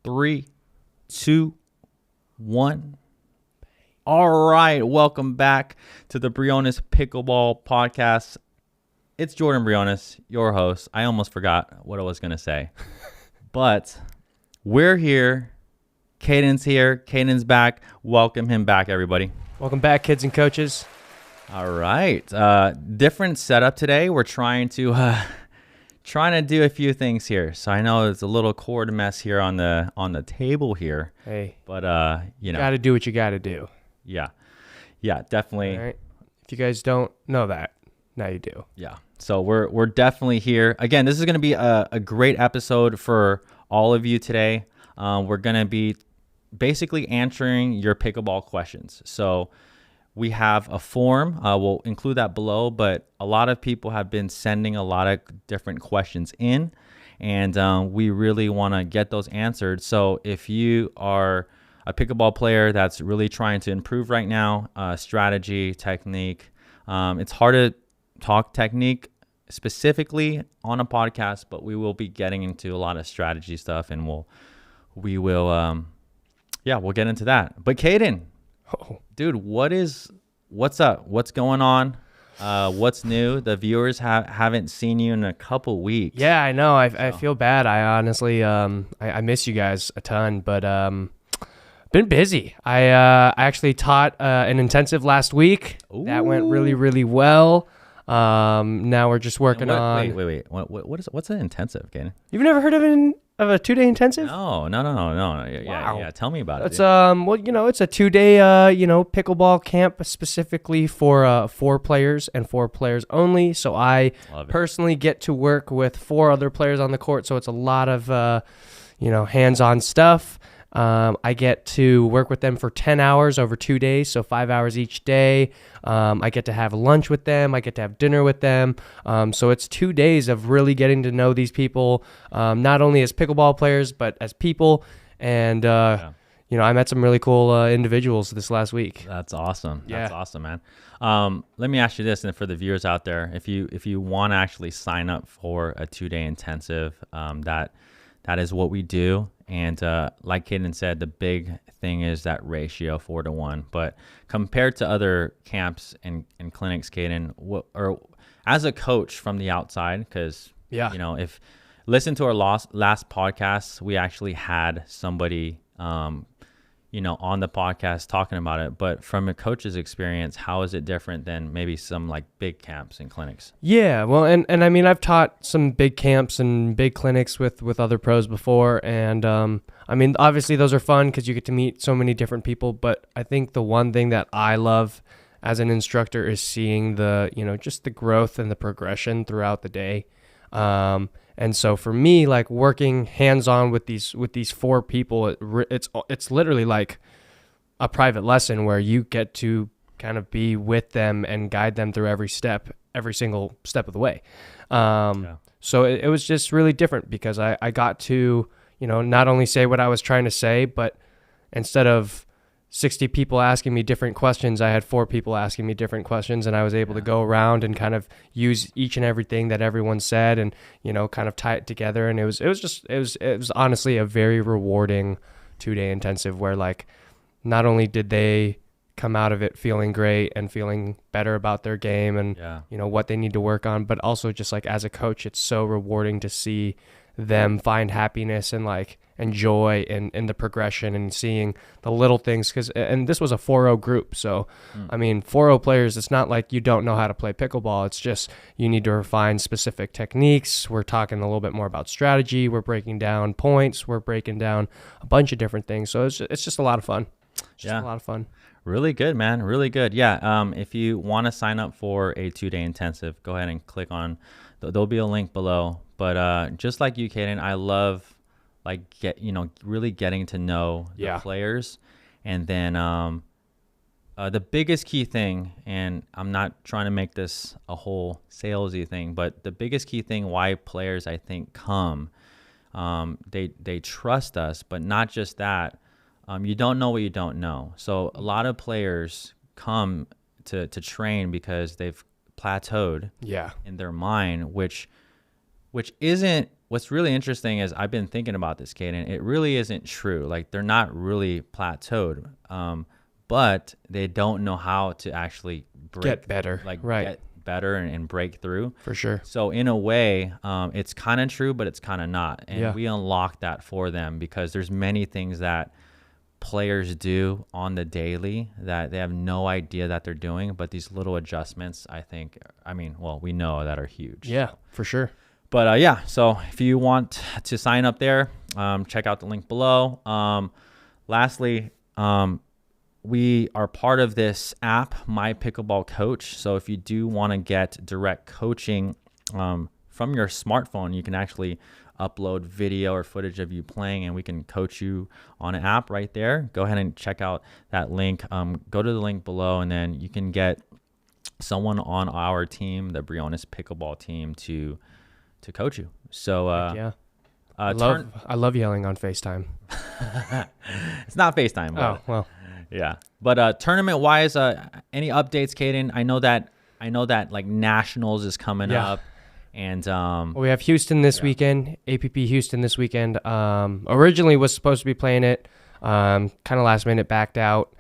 3, 2, 1. All right, welcome back to the Briones Pickleball Podcast. It's Jordan Briones, your host. I almost forgot what I was going to say, but we're here. Caden's here. Caden's back. Welcome him back, everybody. Welcome back, kids and coaches. All right, different setup today. We're trying to do a few things here. So I know it's a little cord mess here on the table here. Hey, but you know, got to do what you got to do. Yeah, definitely. All right. If you guys don't know that, now you do. Yeah. So we're definitely here. Again, this is going to be a great episode for all of you today. We're going to be basically answering your pickleball questions. So we have a form. We'll include that below, but a lot of people have been sending a lot of different questions in, and we really want to get those answered. So if you are a pickleball player that's really trying to improve right now, strategy, technique, it's hard to talk technique specifically on a podcast, but we will be getting into a lot of strategy stuff, and we'll get into that. But Caden, dude, what's up? What's going on? What's new? The viewers haven't seen you in a couple weeks. Yeah, I know. I feel bad. I honestly, I miss you guys a ton, but been busy. I actually taught an intensive last week. Ooh. That went really, really well. Now we're just working on. Wait. What's an intensive, Caden? You've never heard of a 2-day intensive? No. Yeah. Tell me about it. It's it's a 2-day pickleball camp specifically for 4 players and 4 players only. So I personally get to work with 4 other players on the court. So it's a lot of hands-on stuff. I get to work with them for 10 hours over 2 days, so 5 hours each day. I get to have lunch with them. I get to have dinner with them. So it's 2 days of really getting to know these people, not only as pickleball players, but as people. And, I met some really cool individuals this last week. That's awesome. Yeah. That's awesome, man. Let me ask you this, and for the viewers out there, if you want to actually sign up for a 2-day intensive, that is what we do. And like Caden said, the big thing is that ratio 4-to-1. But compared to other camps and clinics, Caden, or as a coach from the outside, because if listen to our last podcast, we actually had somebody on the podcast talking about it. But from a coach's experience, how is it different than maybe some like big camps and clinics? Yeah, well, and I mean, I've taught some big camps and big clinics with other pros before. And I mean, obviously those are fun because you get to meet so many different people. But I think the one thing that I love as an instructor is seeing just the growth and the progression throughout the day. And so for me, like working hands-on with these 4 people, it's literally like a private lesson where you get to kind of be with them and guide them through every single step of the way. So it was just really different because I got to, not only say what I was trying to say, but instead of 60 people asking me different questions, I had 4 people asking me different questions, and I was able to go around and kind of use each and everything that everyone said and, kind of tie it together. And it was honestly a very rewarding 2-day intensive where like, not only did they come out of it feeling great and feeling better about their game and, what they need to work on, but also just like as a coach, it's so rewarding to see them find happiness and like enjoy in the progression and seeing the little things. And this was a 4-0 group. So, I mean, 4-0 players, it's not like you don't know how to play pickleball. It's just you need to refine specific techniques. We're talking a little bit more about strategy. We're breaking down points. We're breaking down a bunch of different things. So it's just a lot of fun. A lot of fun. Really good, man. Really good. Yeah. If you want to sign up for a 2-day intensive, go ahead and click on, there'll be a link below. But just like you, Caden, I love really getting to know the players. And then the biggest key thing, and I'm not trying to make this a whole salesy thing, but the biggest key thing why players, I think, come, they trust us, but not just that. You don't know what you don't know. So a lot of players come to train because they've plateaued in their mind, which isn't what's really interesting is I've been thinking about this, Caden. It really isn't true. Like they're not really plateaued, but they don't know how to actually get better, get better and break through. For sure. So in a way, it's kind of true, but it's kind of not. And we unlock that for them because there's many things that players do on the daily that they have no idea that they're doing, but these little adjustments, we know that are huge. Yeah, for sure. But so if you want to sign up there, check out the link below. Lastly, we are part of this app, My Pickleball Coach. So if you do want to get direct coaching from your smartphone, you can actually upload video or footage of you playing, and we can coach you on an app right there. Go ahead and check out that link. Go to the link below, and then you can get someone on our team, the Briones Pickleball team, to coach you. So I love yelling on FaceTime. It's not FaceTime. Oh well. Yeah, but tournament wise, any updates, Caden? I know that like nationals is coming up. And we have Houston this weekend, APP Houston this weekend. Originally was supposed to be playing it, kind of last minute backed out,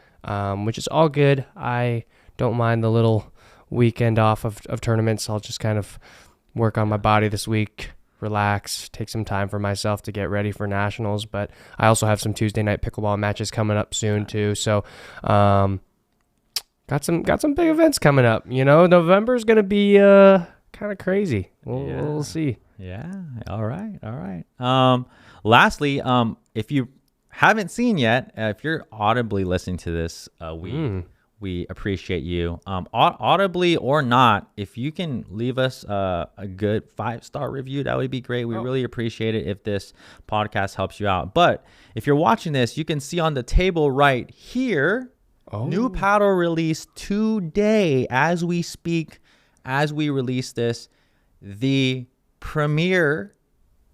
which is all good. I don't mind the little weekend off of tournaments. I'll just kind of work on my body this week, relax, take some time for myself to get ready for nationals. But I also have some Tuesday night pickleball matches coming up soon too. So got some big events coming up. November is going to be kind of crazy. We'll see. Yeah. All right. Lastly, if you haven't seen yet, if you're audibly listening to this, we appreciate you. Audibly or not, if you can leave us a good 5-star review, that would be great. We really appreciate it if this podcast helps you out. But if you're watching this, you can see on the table right here, new paddle release today as we speak. As we release this, the premier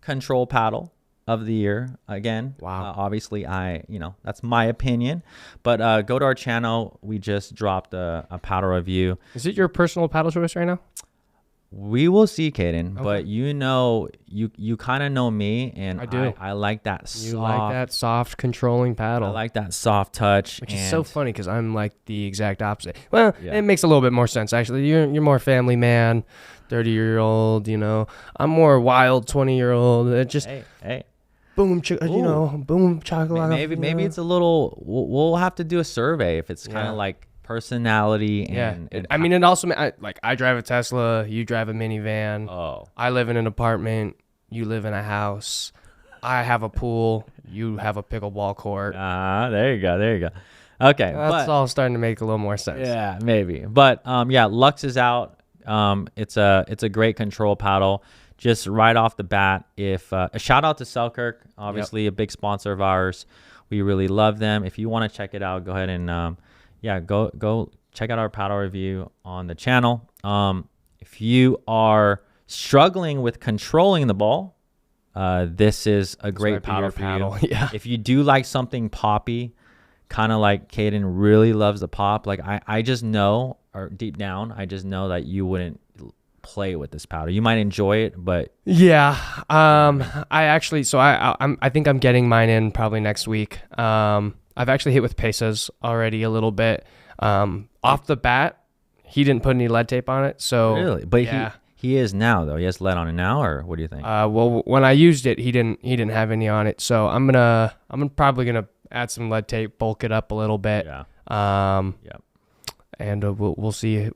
control paddle of the year. Again, wow. Obviously, that's my opinion. But go to our channel. We just dropped a paddle review. Is it your personal paddle choice right now? We will see, Caden. But you kind of know me, and I do. I like that soft. You like that soft controlling paddle. I like that soft touch. Which is so funny because I'm like the exact opposite. Well, it makes a little bit more sense, actually. You're more family man, 30-year-old, I'm more wild 20-year-old. It just... Hey. Boom, boom, chocolate. Maybe it's a little... We'll have to do a survey if it's kind of like personality and it also I drive a Tesla, you drive a minivan. I live in an apartment, you live in a house. I have a pool, you have a pickleball court. There you go. Okay, that's all starting to make a little more sense. Yeah, maybe. But LUXX is out. It's a great control paddle. Just right off the bat, if a shout out to Selkirk, obviously a big sponsor of ours. We really love them. If you want to check it out, go ahead and go check out our paddle review on the channel. If you are struggling with controlling the ball, this is a great paddle for you. Yeah. If you do like something poppy, kind of like Caden really loves the pop, like I just know, or deep down, I just know that you wouldn't play with this paddle. You might enjoy it, but I think I'm getting mine in probably next week. I've actually hit with Pesas already a little bit. Off the bat, he didn't put any lead tape on it, so really, but he is now though. He has lead on it now, or what do you think? Well, when I used it, he didn't have any on it, so I'm probably gonna add some lead tape, bulk it up a little bit. And we'll see.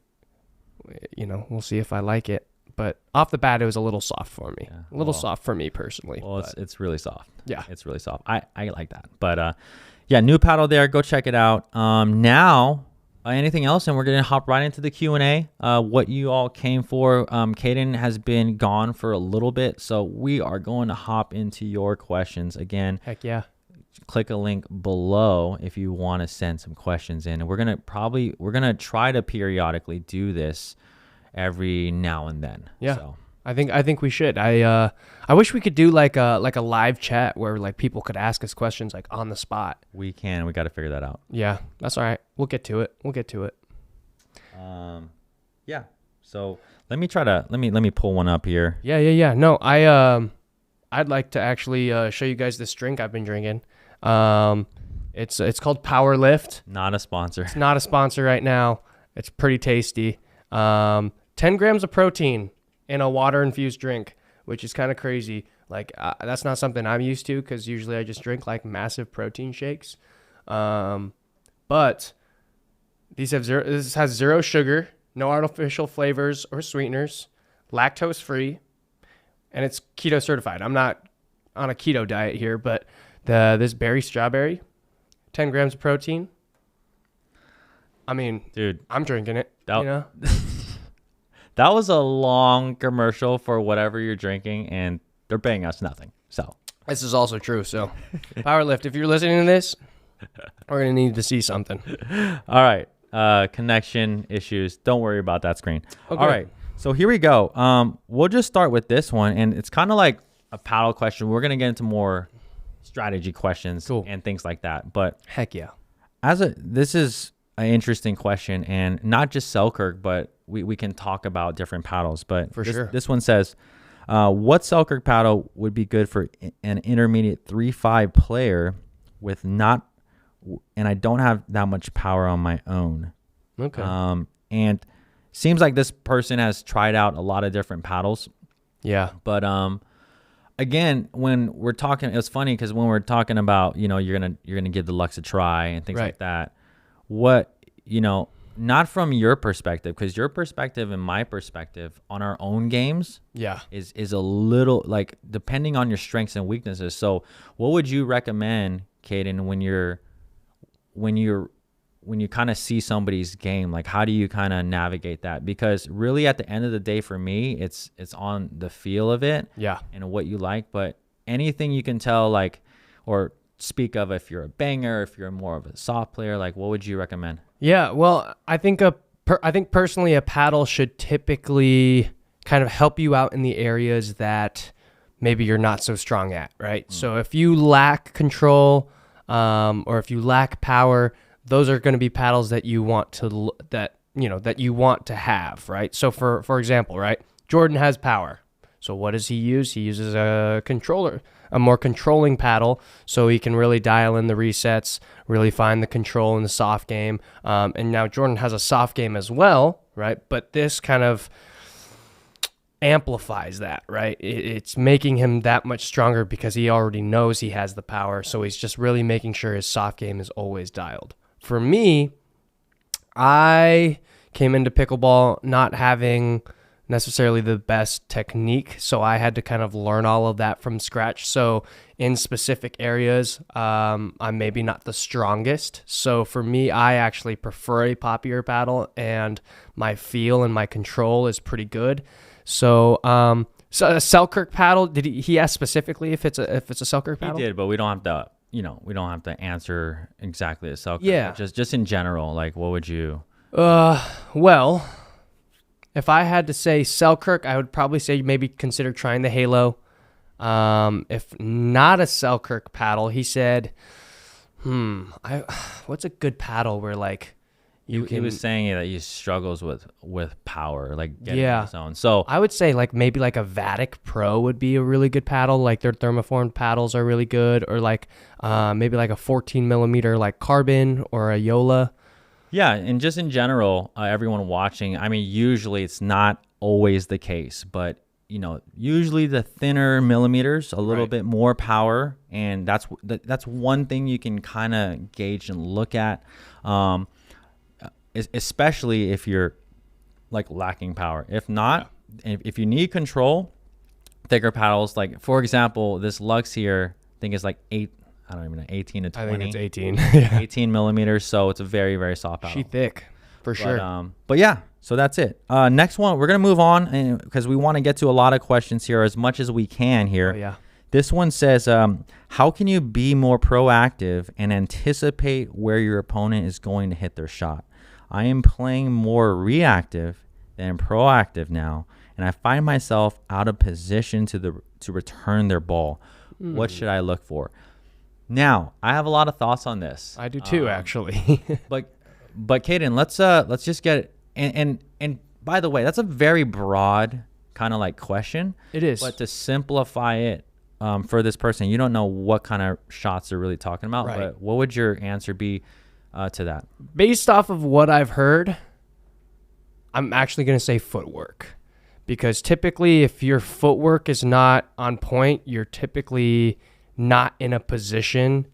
We'll see if I like it. But off the bat, it was a little soft for me. Soft for me personally. Well, it's really soft. Yeah, it's really soft. I like that. But new paddle there. Go check it out. Now, anything else? And we're gonna hop right into the Q&A. What you all came for. Caden has been gone for a little bit, so we are going to hop into your questions again. Heck yeah. Click a link below if you want to send some questions in, and we're gonna try to periodically do this every now and then. Yeah. So. I think we should. I wish we could do like a live chat where like people could ask us questions like on the spot. We can. We got to figure that out. Yeah, that's all right. We'll get to it. Yeah. So let me pull one up here. Yeah. No, I'd like to actually show you guys this drink I've been drinking. It's called Power Lift. Not a sponsor. It's not a sponsor right now. It's pretty tasty. 10 grams of protein in a water-infused drink, which is kind of crazy. Like, that's not something I'm used to because usually I just drink, like, massive protein shakes. But this has zero sugar, no artificial flavors or sweeteners, lactose-free, and it's keto certified. I'm not on a keto diet here, but this berry strawberry, 10 grams of protein. I mean, dude, I'm drinking it, you know? That was a long commercial for whatever you're drinking, and they're paying us nothing. So this is also true. So Power Lift, if you're listening to this, we're going to need to see something. All right. Connection issues. Don't worry about that screen. Okay. All right. So here we go. We'll just start with this one, and it's kind of like a paddle question. We're going to get into more strategy questions and things like that. But heck yeah. This is an interesting question, and not just Selkirk, but we can talk about different paddles. But this one says, what Selkirk paddle would be good for an intermediate 3-5 player with not, and I don't have that much power on my own. Okay. And seems like this person has tried out a lot of different paddles. Yeah. But again, when we're talking, it's funny because when we're talking about, you're gonna give the LUXX a try and things like that. What, not from your perspective, because your perspective and my perspective on our own games is a little, like, depending on your strengths and weaknesses. So what would you recommend, Caden, when you kind of see somebody's game? Like, how do you kind of navigate that? Because really at the end of the day, for me, it's on the feel of it and what you like. But anything you can tell, like, or speak of, if you're a banger, if you're more of a soft player, like, what would you recommend? Yeah, well, I think personally a paddle should typically kind of help you out in the areas that maybe you're not so strong at, right? So if you lack control, or if you lack power, those are going to be paddles that you want to have, right? So for example, right, Jordan has power. So what does he use? He uses a more controlling paddle, so he can really dial in the resets, really find the control in the soft game. And now Jordan has a soft game as well, right? But this kind of amplifies that, right? It's making him that much stronger because he already knows he has the power. So he's just really making sure his soft game is always dialed. For me, I came into pickleball not having necessarily the best technique, so I had to kind of learn all of that from scratch. So in specific areas, I'm maybe not the strongest. So for me, I actually prefer a poppier paddle, and my feel and my control is pretty good. So a Selkirk paddle, did he ask specifically if it's a Selkirk paddle? He did, but we don't have to, we don't have to answer exactly a Selkirk. Yeah. Just in general, like, what would you? Well, if I had to say Selkirk, I would probably say maybe consider trying the Halo. If not a Selkirk paddle, he said, what's a good paddle where, like, he was saying that he struggles with power, like getting in his own. So I would say maybe a Vatic Pro would be a really good paddle. Like, their thermoformed paddles are really good, or maybe a 14 millimeter like Carbon or a Yola. Yeah, and just in general, everyone watching, I mean, usually it's not always the case, but usually the thinner millimeters, a little bit more power, and that's one thing you can kind of gauge and look at. Especially if you're lacking power. If not, if you need control, thicker paddles, like for example, this LUXX here, I think is 18 to 20. I think it's 18. 18 millimeters. So it's a very, very soft paddle. She thick for sure. But yeah, so that's it. Next one, we're going to move on because we want to get to a lot of questions here as much as we can here. Oh, yeah. This one says, how can you be more proactive and anticipate where your opponent is going to hit their shot? I am playing more reactive than proactive now, and I find myself out of position to return their ball. What should I look for? Now, I have a lot of thoughts on this. I do too, actually. but Caden, let's just get it. And by the way, that's a very broad kind of question. It is. But to simplify it, for this person, you don't know what kind of shots they're really talking about, Right. but what would your answer be to that? Based off of what I've heard, I'm actually going to say footwork. Because typically, if your footwork is not on point, you're typically not in a position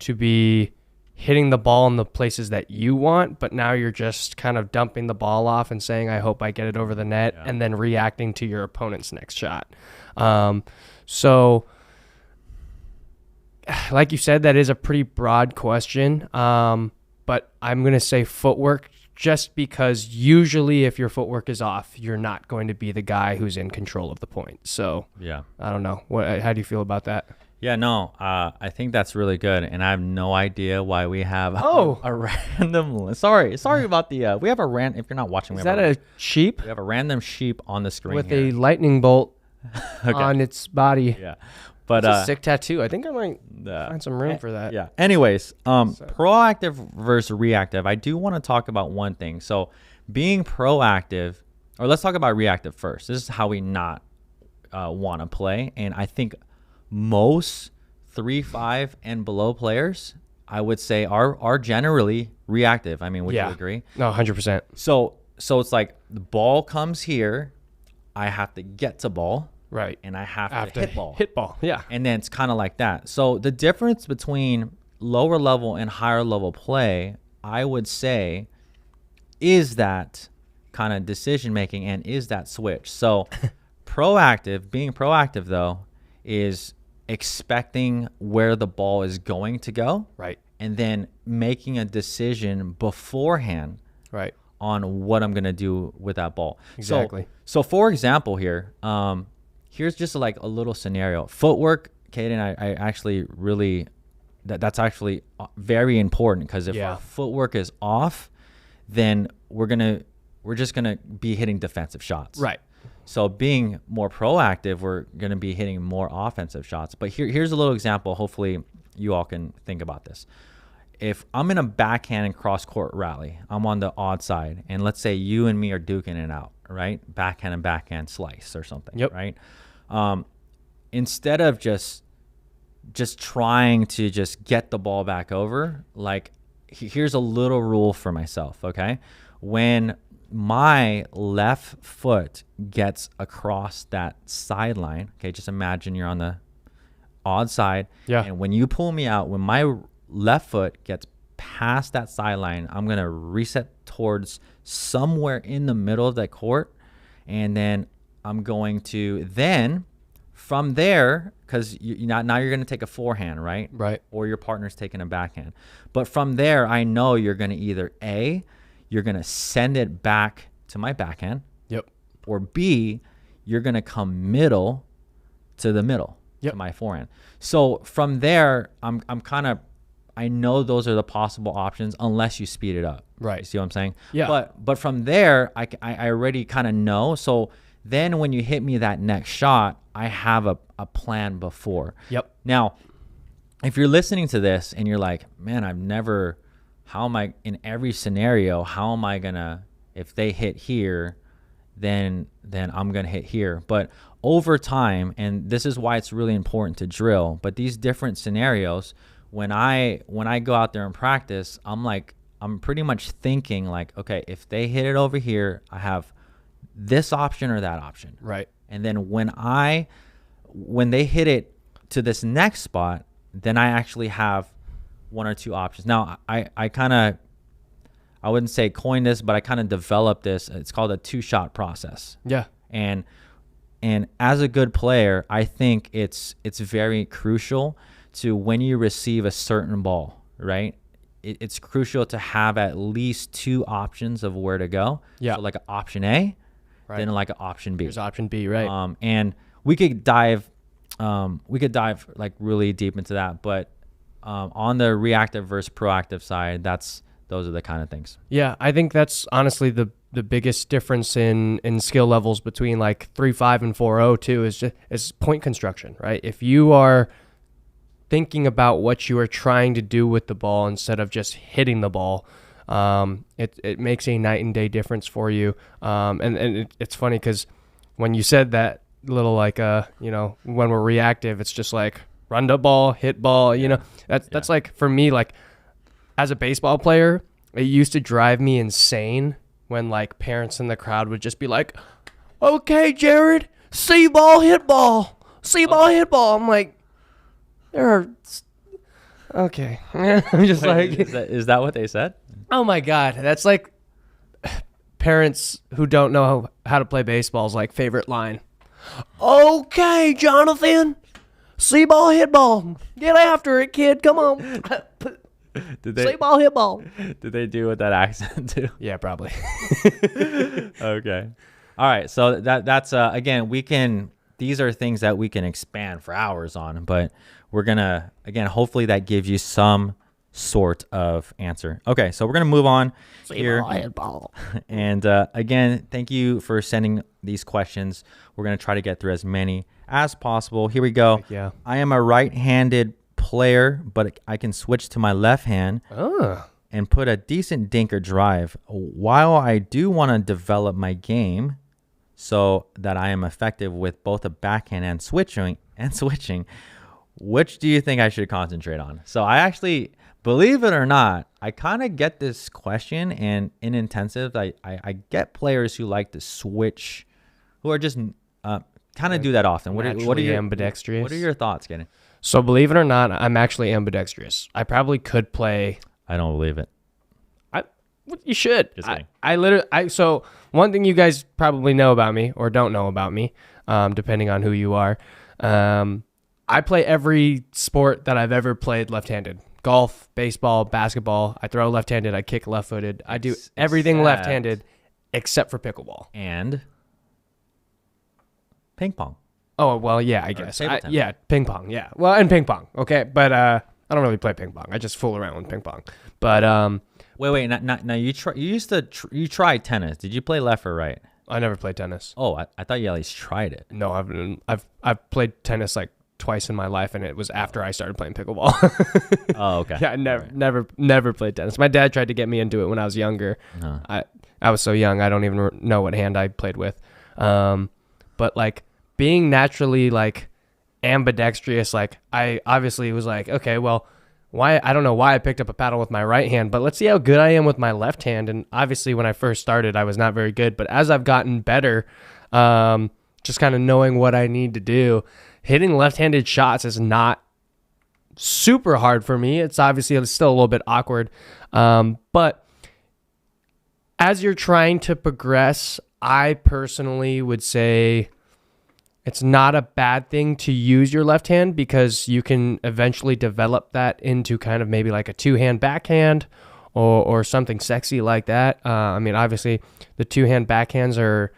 to be hitting the ball in the places that you want, but now you're just kind of dumping the ball off and saying, I hope I get it over the net, and then reacting to your opponent's next shot. So, like you said, that is a pretty broad question, but I'm going to say footwork just because usually if your footwork is off, you're not going to be the guy who's in control of the point. So, Yeah. I don't know. How do you feel about that? Yeah, no, I think that's really good, and I have no idea why we have a random. Sorry about the. We have a random. If you're not watching, Is that a sheep we have a random sheep on the screen with here. a lightning bolt on its body? Yeah, but It's a sick tattoo. I think I might find some room for that. Yeah. Anyways, proactive versus reactive. I do want to talk about one thing. So, being proactive, or let's talk about reactive first. This is how we not want to play, and I think most 3-5 and below players, I would say, are generally reactive. I mean, would you agree? No, 100%. So it's like the ball comes here, I have to get to ball, Right. and I have to hit ball. Hit ball, yeah. And then it's kind of like that. So the difference between lower level and higher level play, I would say, is that kind of decision making and is that switch. So being proactive though, is expecting where the ball is going to go, Right. and then making a decision beforehand, Right. on what I'm gonna do with that ball. Exactly. So for example, here, here's just like a little scenario. Footwork, Caden, I actually really that's actually very important, because if our footwork is off, then we're just gonna be hitting defensive shots. Right. So being more proactive, we're going to be hitting more offensive shots. But here's a little example. Hopefully you all can think about this. If I'm in a backhand and cross-court rally, I'm on the odd side, and let's say you and me are duking it out, right? Backhand and backhand slice or something, right? Instead of just trying to just get the ball back over, like here's a little rule for myself, okay? When my left foot gets across that sideline, okay, just imagine you're on the odd side, and when you pull me out, when my left foot gets past that sideline, I'm gonna reset towards somewhere in the middle of that court, and then I'm going to from there, because now you're gonna take a forehand, right? Right. Or your partner's taking a backhand, but from there I know you're gonna either you're going to send it back to my backhand. Yep. Or B, you're going to come middle to the middle to my forehand. So from there, I know those are the possible options unless you speed it up. Right. You see what I'm saying? Yeah. But from there, I already kind of know. So then when you hit me that next shot, I have a plan before. Yep. Now, if you're listening to this and you're like, man, how am I in every scenario? How am I gonna, if they hit here, then I'm gonna hit here. But over time, and this is why it's really important to drill, but these different scenarios, when I go out there and practice, I'm pretty much thinking like, okay, if they hit it over here, I have this option or that option. Right. And then when they hit it to this next spot, then I actually have one or two options. Now, I wouldn't say coined this, but I kind of developed this. It's called a two-shot process. Yeah. And as a good player, I think it's very crucial to, when you receive a certain ball, right? It's crucial to have at least two options of where to go. Yeah. So like an option A, Right. then like an option B. There's option B, right? And we could dive like really deep into that, but on the reactive versus proactive side, those are the kind of things. Yeah, I think that's honestly the biggest difference in skill levels between like 3.5 and 4.0 too is point construction, right? If you are thinking about what you are trying to do with the ball instead of just hitting the ball, it makes a night and day difference for you. And it's funny because when you said that little like when we're reactive, it's just like run the ball, hit ball. That's like for me, like as a baseball player, it used to drive me insane when like parents in the crowd would just be like, "Okay, Jared, see ball, hit ball, see ball, hit ball." I'm like, there are. Okay. I'm just Wait, is that what they said? Oh my God. That's like parents who don't know how to play baseball's like favorite line. "Okay, Jonathan, see ball, hit ball. Get after it, kid. Come on." See ball, hit ball. Did they do with that accent too? Yeah, probably. Okay. All right. So that's again, these are things that we can expand for hours on, but we're gonna, again, hopefully that gives you some sort of answer. Okay, so we're gonna move on here. Ball. And again, thank you for sending these questions. We're gonna try to get through as many as possible. Here we go. Yeah. I am a right-handed player, but I can switch to my left hand and put a decent dinker drive. While I do want to develop my game so that I am effective with both a backhand and switching, which do you think I should concentrate on? So I actually, believe it or not, I kind of get this question, and in intensive, I get players who like to switch, who are just kind of do that often. What are your ambidextrous? What are your thoughts, Kenny? So believe it or not, I'm actually ambidextrous. I probably could play. I don't believe it. You should. Just kidding. So one thing you guys probably know about me or don't know about me, depending on who you are, I play every sport that I've ever played left-handed. Golf, baseball, basketball. I throw left-handed. I kick left-footed. I do everything left-handed except for pickleball. And ping pong. Oh, well, yeah, I guess. Tennis. Ping pong, yeah. Well, and ping pong, okay? But I don't really play ping pong. I just fool around with ping pong. But Wait. Now you tried tennis. Did you play left or right? I never played tennis. Oh, I thought you at least tried it. No, I've played tennis like twice in my life, and it was after I started playing pickleball. Oh, okay. Yeah, I never played tennis. My dad tried to get me into it when I was younger. Uh-huh. I was so young, I don't even know what hand I played with. But like being naturally like ambidextrous, like I obviously was like, okay, well, I don't know why I picked up a paddle with my right hand, but let's see how good I am with my left hand. And obviously when I first started, I was not very good, but as I've gotten better, just kind of knowing what I need to do, hitting left-handed shots is not super hard for me. It's still a little bit awkward. But as you're trying to progress, I personally would say it's not a bad thing to use your left hand because you can eventually develop that into kind of maybe like a two-hand backhand or something sexy like that. I mean, obviously, the two-hand backhands are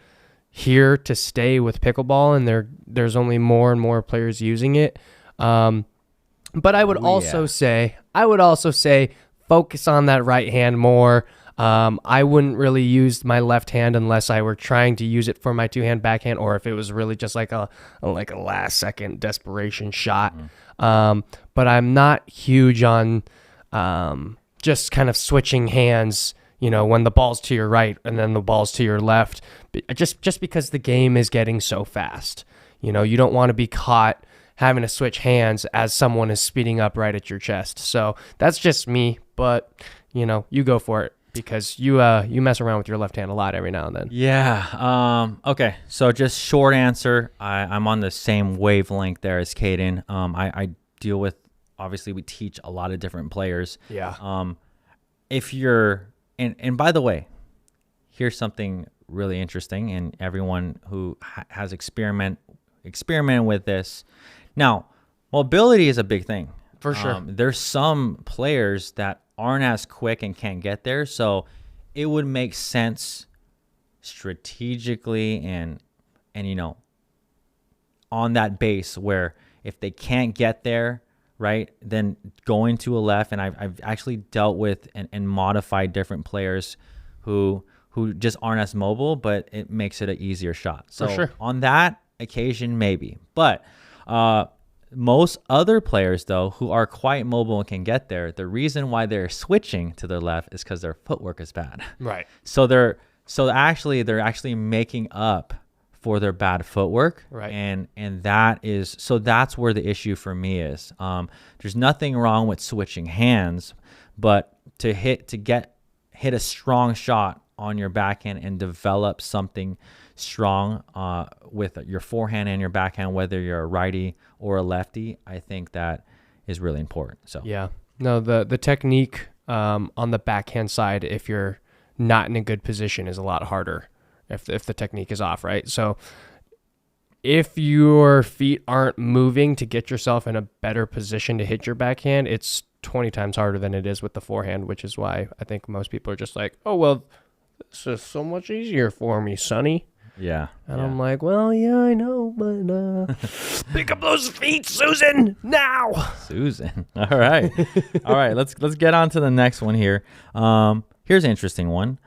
here to stay with pickleball, and there's only more and more players using it. But I would also say focus on that right hand more. I wouldn't really use my left hand unless I were trying to use it for my two-hand backhand, or if it was really just like a last-second desperation shot. But I'm not huge on just kind of switching hands, when the ball's to your right and then the ball's to your left, just because the game is getting so fast. You don't want to be caught having to switch hands as someone is speeding up right at your chest. So that's just me, but you go for it. Because you mess around with your left hand a lot every now and then. Yeah. Okay. So just short answer. I'm on the same wavelength there as Caden. I deal with, obviously we teach a lot of different players. Yeah. If you're, and by the way, here's something really interesting, and everyone who has experimented with this. Now, mobility is a big thing. For sure. There's some players that aren't as quick and can't get there, so it would make sense strategically and on that base where if they can't get there, right, then going to a left. And I've actually dealt with and modified different players who just aren't as mobile, but it makes it an easier shot. So for sure. On that occasion, maybe, but most other players, though, who are quite mobile and can get there, the reason why they're switching to their left is because their footwork is bad. Right. So they're actually making up for their bad footwork. Right. And that's where the issue for me is. There's nothing wrong with switching hands, but to hit a strong shot on your backhand and develop something strong with your forehand and your backhand, whether you're a righty or a lefty, I think that is really important. So yeah, no, the technique on the backhand side, if you're not in a good position, is a lot harder if the technique is off, right? So if your feet aren't moving to get yourself in a better position to hit your backhand, it's 20 times harder than it is with the forehand, which is why I think most people are just like, oh, well, this is so much easier for me, sonny. Yeah. And I'm like, well, yeah, I know, but pick up those feet, Susan, now. Susan. All right. All right, let's get on to the next one here. Here's an interesting one.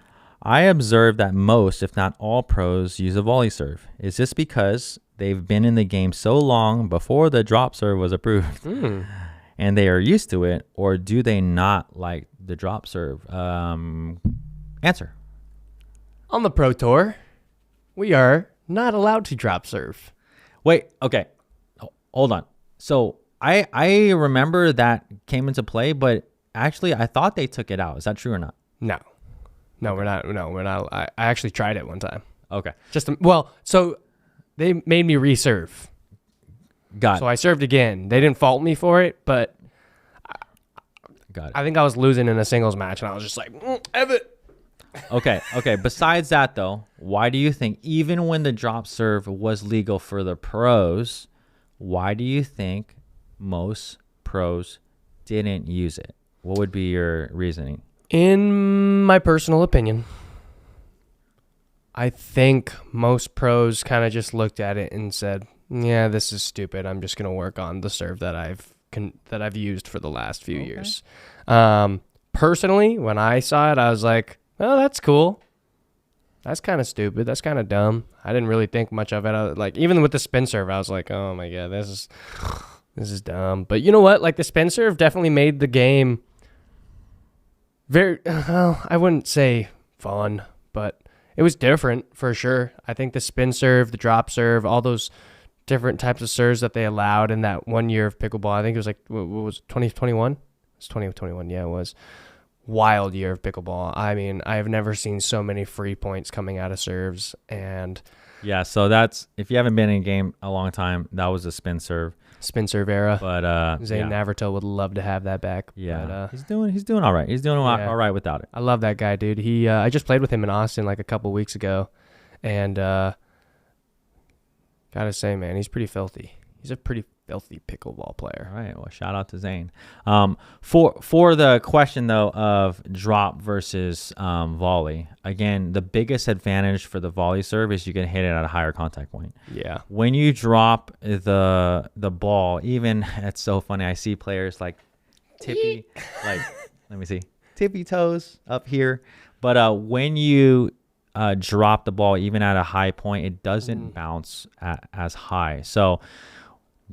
I observed that most, if not all, pros use a volley serve. Is this because they've been in the game so long before the drop serve was approved and they are used to it, or do they not like the drop serve? Answer. On the Pro Tour, we are not allowed to drop serve. Wait, okay. Hold on. So I remember that came into play, but actually I thought they took it out. Is that true or not? No, we're not. No, we're not. I actually tried it one time. Okay. So they made me reserve. Got it. So I served again. They didn't fault me for it, but Got it. I think I was losing in a singles match, and I was just like, Evan. Okay. Besides that, though, why do you think, even when the drop serve was legal for the pros, why do you think most pros didn't use it? What would be your reasoning? In my personal opinion, I think most pros kind of just looked at it and said, yeah, this is stupid. I'm just going to work on the serve that I've used for the last few years. Personally, when I saw it, I was like, oh, that's cool. That's kind of stupid. That's kind of dumb. I didn't really think much of it. Like, even with the spin serve, I was like, oh my God, this is dumb. But you know what? Like, the spin serve definitely made the game very, I wouldn't say fun, but it was different for sure. I think the spin serve, the drop serve, all those different types of serves that they allowed in that 1 year of pickleball. I think it was like, what was it, 2021? It's 2021. Yeah, it was. Wild year of pickleball. I mean, I have never seen so many free points coming out of serves. And yeah, so that's, if you haven't been in a game a long time, that was a spin serve era. But Zane Navratil would love to have that back. Yeah, but, he's doing all right. He's doing all right without it. I love that guy, dude. I just played with him in Austin like a couple weeks ago, and gotta say, man, he's pretty filthy. He's a pretty filthy pickleball player. All right. Well, shout out to Zane. For the question, though, of drop versus volley, again, the biggest advantage for the volley serve is you can hit it at a higher contact point. Yeah. When you drop the ball, even, it's so funny. I see players like tippy, like, let me see, tippy toes up here. But when you drop the ball, even at a high point, it doesn't bounce as high. So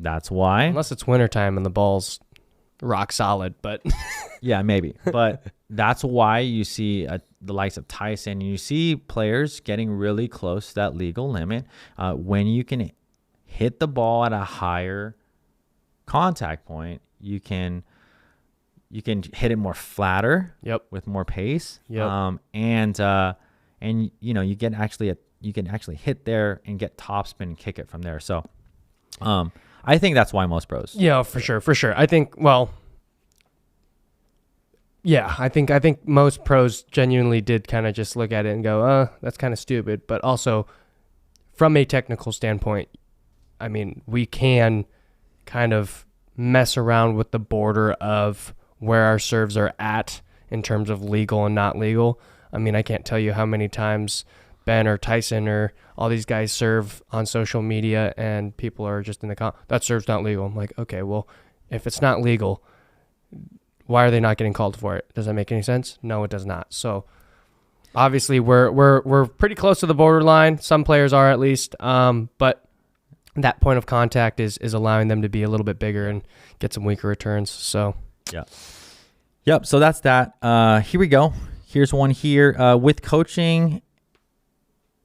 that's why. Unless it's wintertime and the ball's rock solid, but yeah, maybe. But that's why you see the likes of Tyson, and you see players getting really close to that legal limit when you can hit the ball at a higher contact point. You can hit it more flatter. Yep. With more pace. Yep. And you know, you can actually hit there and get topspin and kick it from there. So I think that's why most pros. Yeah, for sure. I think most pros genuinely did kind of just look at it and go, that's kind of stupid. But also, from a technical standpoint, I mean, we can kind of mess around with the border of where our serves are at in terms of legal and not legal. I mean, I can't tell you how many times Ben or Tyson or all these guys serve on social media and people are just in the that serve's not legal. I'm like, okay, well, if it's not legal, why are they not getting called for it? Does that make any sense? No, it does not. So obviously we're pretty close to the borderline. Some players are, at least, but that point of contact is allowing them to be a little bit bigger and get some weaker returns. So yep. So that's that. Here we go. Here's one here. With coaching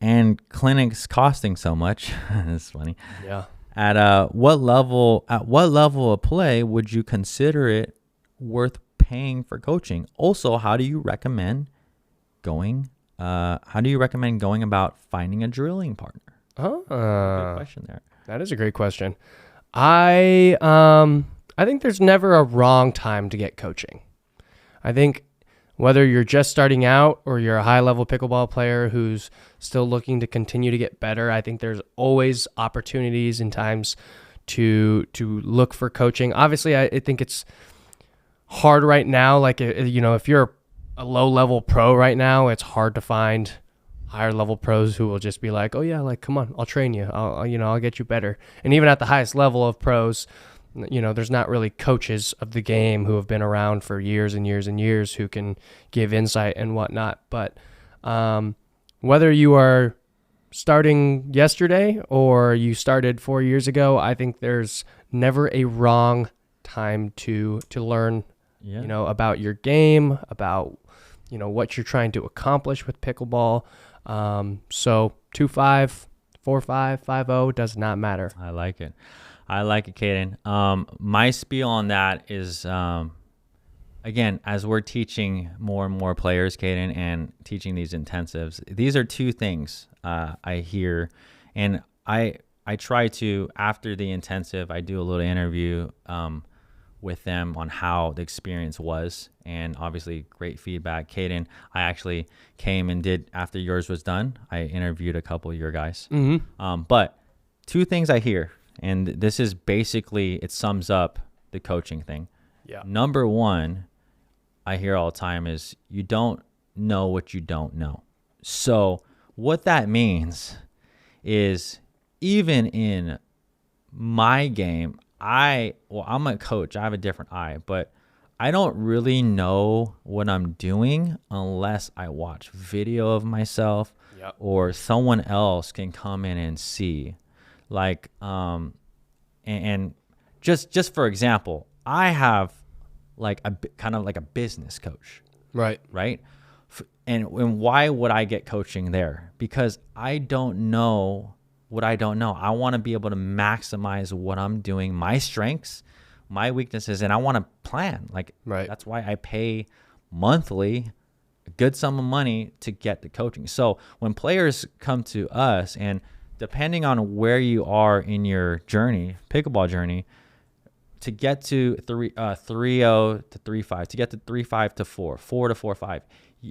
and clinics costing so much. It's funny. Yeah. At what level of play would you consider it worth paying for coaching? Also, how do you recommend going about finding a drilling partner? Good question there. That is a great question. I think there's never a wrong time to get coaching. I think whether you're just starting out or you're a high-level pickleball player who's still looking to continue to get better, I think there's always opportunities and times to look for coaching. Obviously, I think it's hard right now. Like, if you're a low-level pro right now, it's hard to find higher-level pros who will just be like, oh, yeah, like, come on, I'll train you. I'll get you better. And even at the highest level of pros, there's not really coaches of the game who have been around for years and years and years who can give insight and whatnot. But whether you are starting yesterday or you started 4 years ago, I think there's never a wrong time to learn, about your game, about, what you're trying to accomplish with pickleball. So 2.5, 4.5, 5.0 does not matter. I like it, Caden. My spiel on that is, again, as we're teaching more and more players, Caden, and teaching these intensives, these are two things I hear, and I try to, after the intensive, I do a little interview with them on how the experience was, and obviously great feedback. Caden, I actually came and did, after yours was done, I interviewed a couple of your guys. Mm-hmm. But two things I hear, and this is basically, it sums up the coaching thing. Yeah. Number one, I hear all the time is you don't know what you don't know. So what that means is, even in my game, I'm a coach. I have a different eye, but I don't really know what I'm doing unless I watch video of myself. Yep. Or someone else can come in and see. Like, and just for example, I have like kind of like a business coach. Right. And why would I get coaching there? Because I don't know what I don't know. I want to be able to maximize what I'm doing, my strengths, my weaknesses, and I want to plan. Like, That's why I pay monthly a good sum of money to get the coaching. So when players come to us, and depending on where you are in your journey, pickleball journey, to get to 3.0 to 3.5, to get to 3.5 to 4, 4 to 4.5,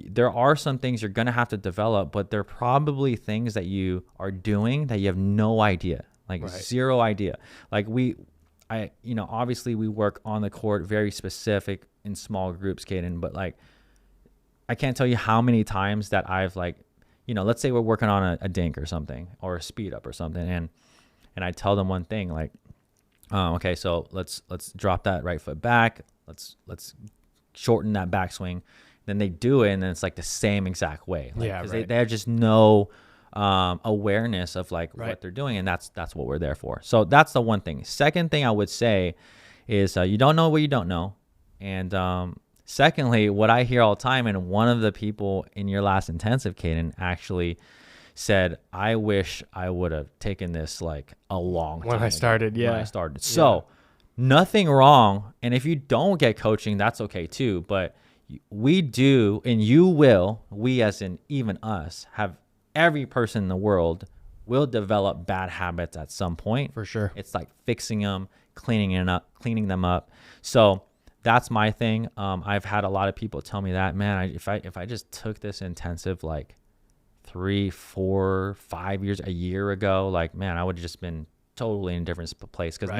there are some things you're going to have to develop, but they're probably things that you are doing that you have no idea, zero idea. Like obviously we work on the court, very specific in small groups, Caden, but like, I can't tell you how many times that I've let's say we're working on a dink or something, or a speed up or something. And I tell them one thing, like, okay, so let's drop that right foot back. Let's shorten that backswing. Then they do it, and then it's like the same exact way. Because they have just no awareness of what they're doing, and that's what we're there for. So that's the one thing. Second thing I would say is you don't know what you don't know. And secondly, what I hear all the time, and one of the people in your last intensive, Caden, actually said, I wish I would have taken this a long time when I started. So nothing wrong. And if you don't get coaching, that's okay too. But we do, and you will, we as in even us, have every person in the world will develop bad habits at some point. For sure. It's like fixing them, cleaning them up. So that's my thing. I've had a lot of people tell me that, man, if I just took this intensive 3, 4, 5 years, a year ago, man, I would have just been totally in a different place. Because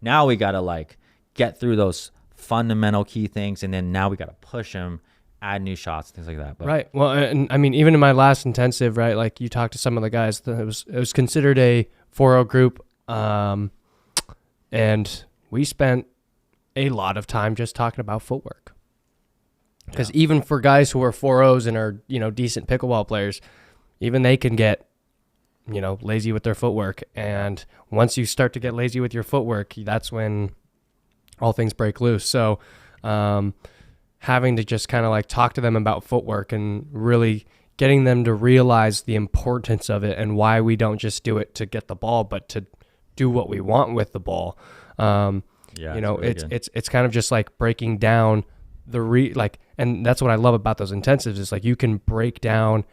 now we got to get through those fundamental key things, and then now we got to push them, add new shots, things like that. But, right. Well, and I mean, even in my last intensive, right, like you talked to some of the guys, it was considered a 4.0 group, and we spent a lot of time just talking about footwork. Because even for guys who are 4.0s and are, decent pickleball players, even they can get, lazy with their footwork. And once you start to get lazy with your footwork, that's when all things break loose. So having to just kind of talk to them about footwork and really getting them to realize the importance of it and why we don't just do it to get the ball, but to do what we want with the ball. It's kind of just like breaking down and that's what I love about those intensives is like you can break down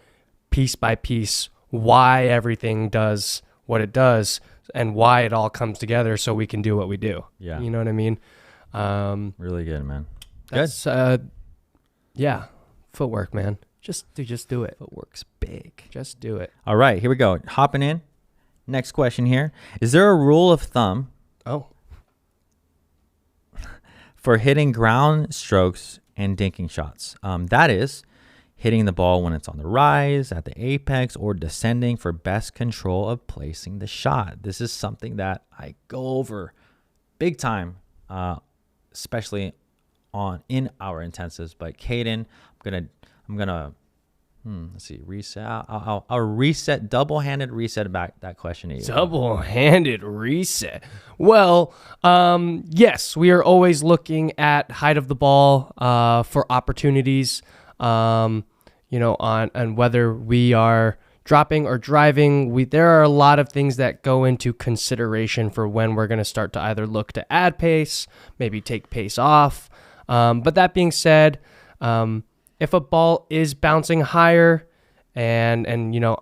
piece by piece why everything does what it does and why it all comes together so we can do what we do. Yeah. You know what I mean? Really good, man. That's, footwork, man. Just do it. Footwork's big. Just do it. All right, here we go. Hopping in. Next question here. Is there a rule of thumb for hitting ground strokes and dinking shots? That is hitting the ball when it's on the rise, at the apex, or descending for best control of placing the shot. This is something that I go over big time, especially in our intensives. But Caden, I'm gonna let's see, reset. I'll reset, double-handed reset back that question to you. Double-handed reset. Well, yes, we are always looking at height of the ball for opportunities. On whether we are dropping or driving. There are a lot of things that go into consideration for when we're going to start to either look to add pace, maybe take pace off. But that being said, if a ball is bouncing higher and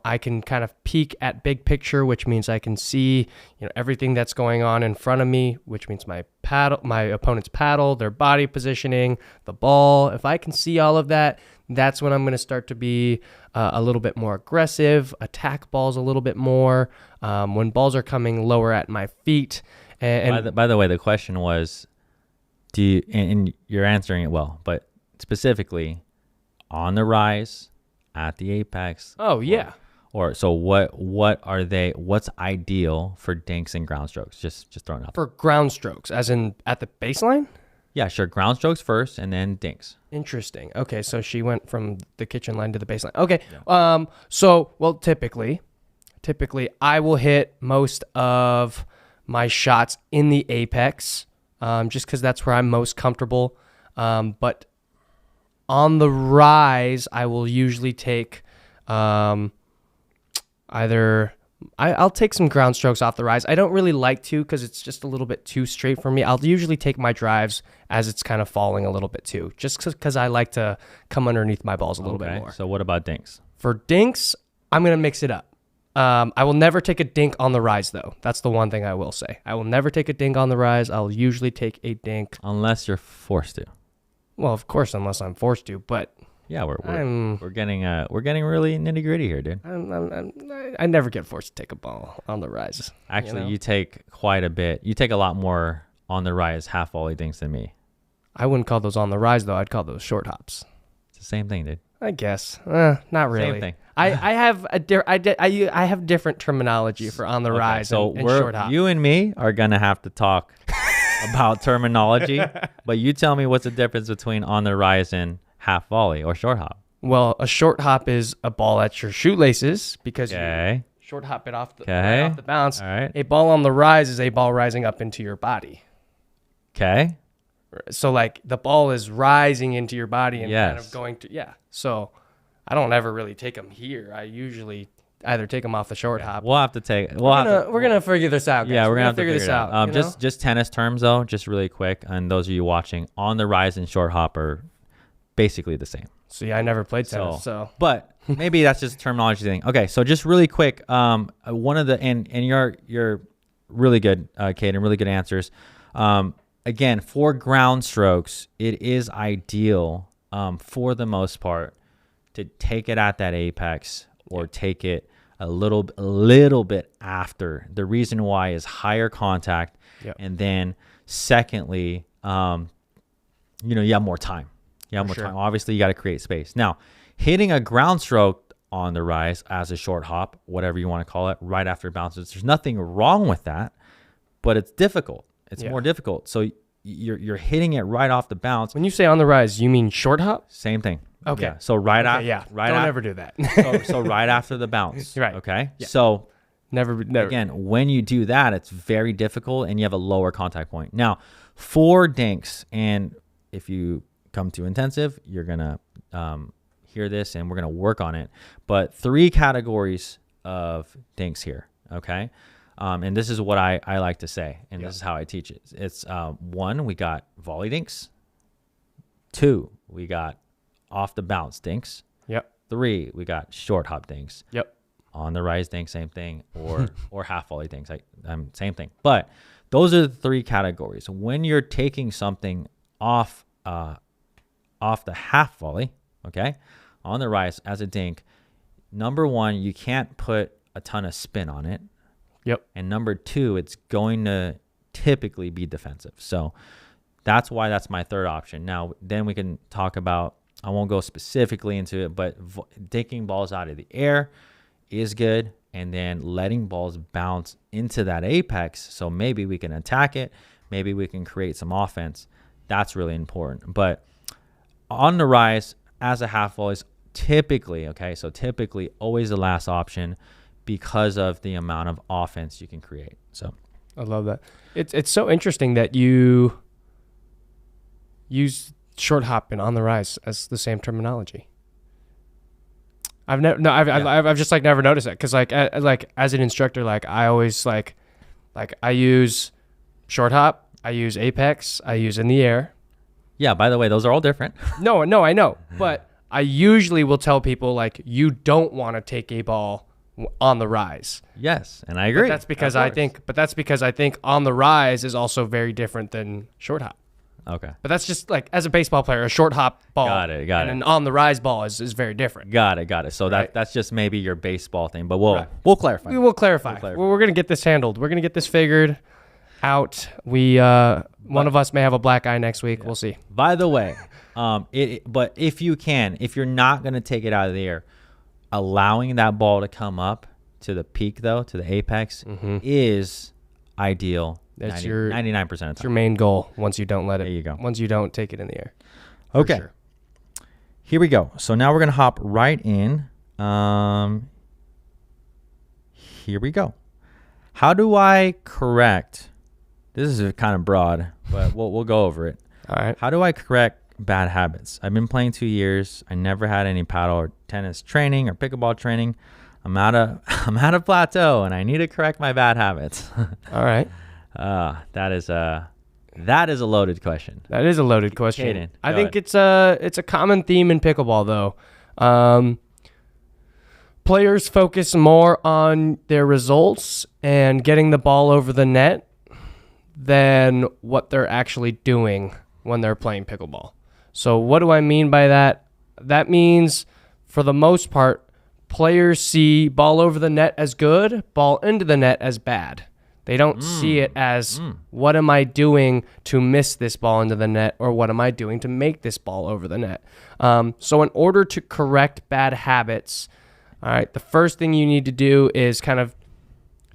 I can kind of peek at big picture, which means I can see everything that's going on in front of me, which means my opponent's paddle, their body positioning, the ball. If I can see all of that, that's when I'm going to start to be a little bit more aggressive, attack balls a little bit more. When balls are coming lower at my feet. And by the way, the question was, do you, and you're answering it well, but specifically on the rise, at the apex. Oh, yeah. Or so what are they, what's ideal for dinks and ground strokes? Just throwing it up. For ground strokes, as in at the baseline? Yeah, sure. Ground strokes first and then dinks. Interesting. Okay, so she went from the kitchen line to the baseline. Okay. Yeah. Typically I will hit most of my shots in the apex, just because that's where I'm most comfortable. But on the rise, I will usually take I'll take some ground strokes off the rise. I don't really like to because it's just a little bit too straight for me. I'll usually take my drives as it's kind of falling a little bit too, just because I like to come underneath my balls a little bit more. So what about dinks? For dinks, I'm going to mix it up. I will never take a dink on the rise, though. That's the one thing I will say. I will never take a dink on the rise. I'll usually take a dink. Unless you're forced to. Well, of course, unless I'm forced to, but... Yeah, we're getting really nitty gritty here, dude. I never get forced to take a ball on the rise. Actually, you take quite a bit. You take a lot more on the rise half volley dinks than me. I wouldn't call those on the rise though. I'd call those short hops. It's the same thing, dude. I guess. Not really. Same thing. I have different terminology for on the rise and short hop. You and me are gonna have to talk about terminology, but you tell me what's the difference between on the rise and half volley or short hop. Well, a short hop is a ball at your shoelaces because you short hop it off right off the bounce. All right. A ball on the rise is a ball rising up into your body. Okay. So like the ball is rising into your body and kind of going to, So I don't ever really take them here. I usually either take them off the short hop. We'll have to take. We're gonna figure this out, guys. Yeah, we're gonna have to figure this out. Just tennis terms though, just really quick. And those of you watching, on the rise and short hop are basically the same. See, I never played tennis, so. But maybe that's just a terminology thing. Okay, so just really quick, one of the and you're really good, Kate, and really good answers. Again, for ground strokes, it is ideal for the most part to take it at that apex or take it a little bit after. The reason why is higher contact, and then secondly, you have more time. You have more time. Obviously, you got to create space. Now, hitting a ground stroke on the rise as a short hop, whatever you want to call it, right after it bounces, there's nothing wrong with that, but it's difficult. It's more difficult. So you're hitting it right off the bounce. When you say on the rise, you mean short hop? Same thing. Okay. Yeah. So right Don't ever do that. so right after the bounce. Right. Okay. Yeah. So never. Again, when you do that, it's very difficult and you have a lower contact point. Now, for dinks, and if you come to intensive, you're gonna hear this and we're going to work on it. But 3 categories of dinks here. Okay. And this is what I like to say, and this is how I teach it. It's 1, we got volley dinks. 2, we got off the bounce dinks. Yep. 3, we got short hop dinks. Yep. On the rise dink, same thing, or half volley dinks, same thing. But those are the 3 categories. When you're taking something off the half volley, okay, on the rise as a dink, number 1, you can't put a ton of spin on it. Yep. And number 2, it's going to typically be defensive. So that's why that's my third option. Now, then we can talk about, I won't go specifically into it, but dinking balls out of the air is good. And then letting balls bounce into that apex. So maybe we can attack it. Maybe we can create some offense. That's really important. But on the rise as a half volley is typically, okay, so typically always the last option because of the amount of offense you can create. So I love that. It's so interesting that you use short hop and on the rise as the same terminology. I've just like never noticed that, because like as an instructor, like I always like I use short hop, I use apex, I use in the air. Yeah, by the way, those are all different. No, I know, but I usually will tell people like you don't want to take a ball on the rise. Yes, and I agree. That's because I think on the rise is also very different than short hop. Okay. But that's just like, as a baseball player, a short hop ball Got it. and an on the rise ball is very different. Got it. So Right. that's just maybe your baseball thing, but we'll clarify. We will clarify. We're going to get this handled. We're going to get this figured out. One of us may have a black eye next week. Yeah. We'll see. By the way, but if you're not going to take it out of the air, allowing that ball to come up to the peak, though, to the apex, is ideal. That's 99% of the time. That's your main goal once you don't let it. There you go. Once you don't take it in the air. Okay. Sure. Here we go. So now we're going to hop right in. Here we go. How do I correct? This is kind of broad, but we'll go over it. All right. How do I correct bad habits? I've been playing 2 years. I never had any paddle or tennis training or pickleball training. I'm at a plateau, and I need to correct my bad habits. All right. That is a loaded question. That is a loaded question. Caden, I think it's a common theme in pickleball, though. Players focus more on their results and getting the ball over the net than what they're actually doing when they're playing pickleball. So what do I mean by that? That means, for the most part, players see ball over the net as good, ball into the net as bad. They don't see it as, what am I doing to miss this ball into the net, or what am I doing to make this ball over the net? So in order to correct bad habits, all right, the first thing you need to do is kind of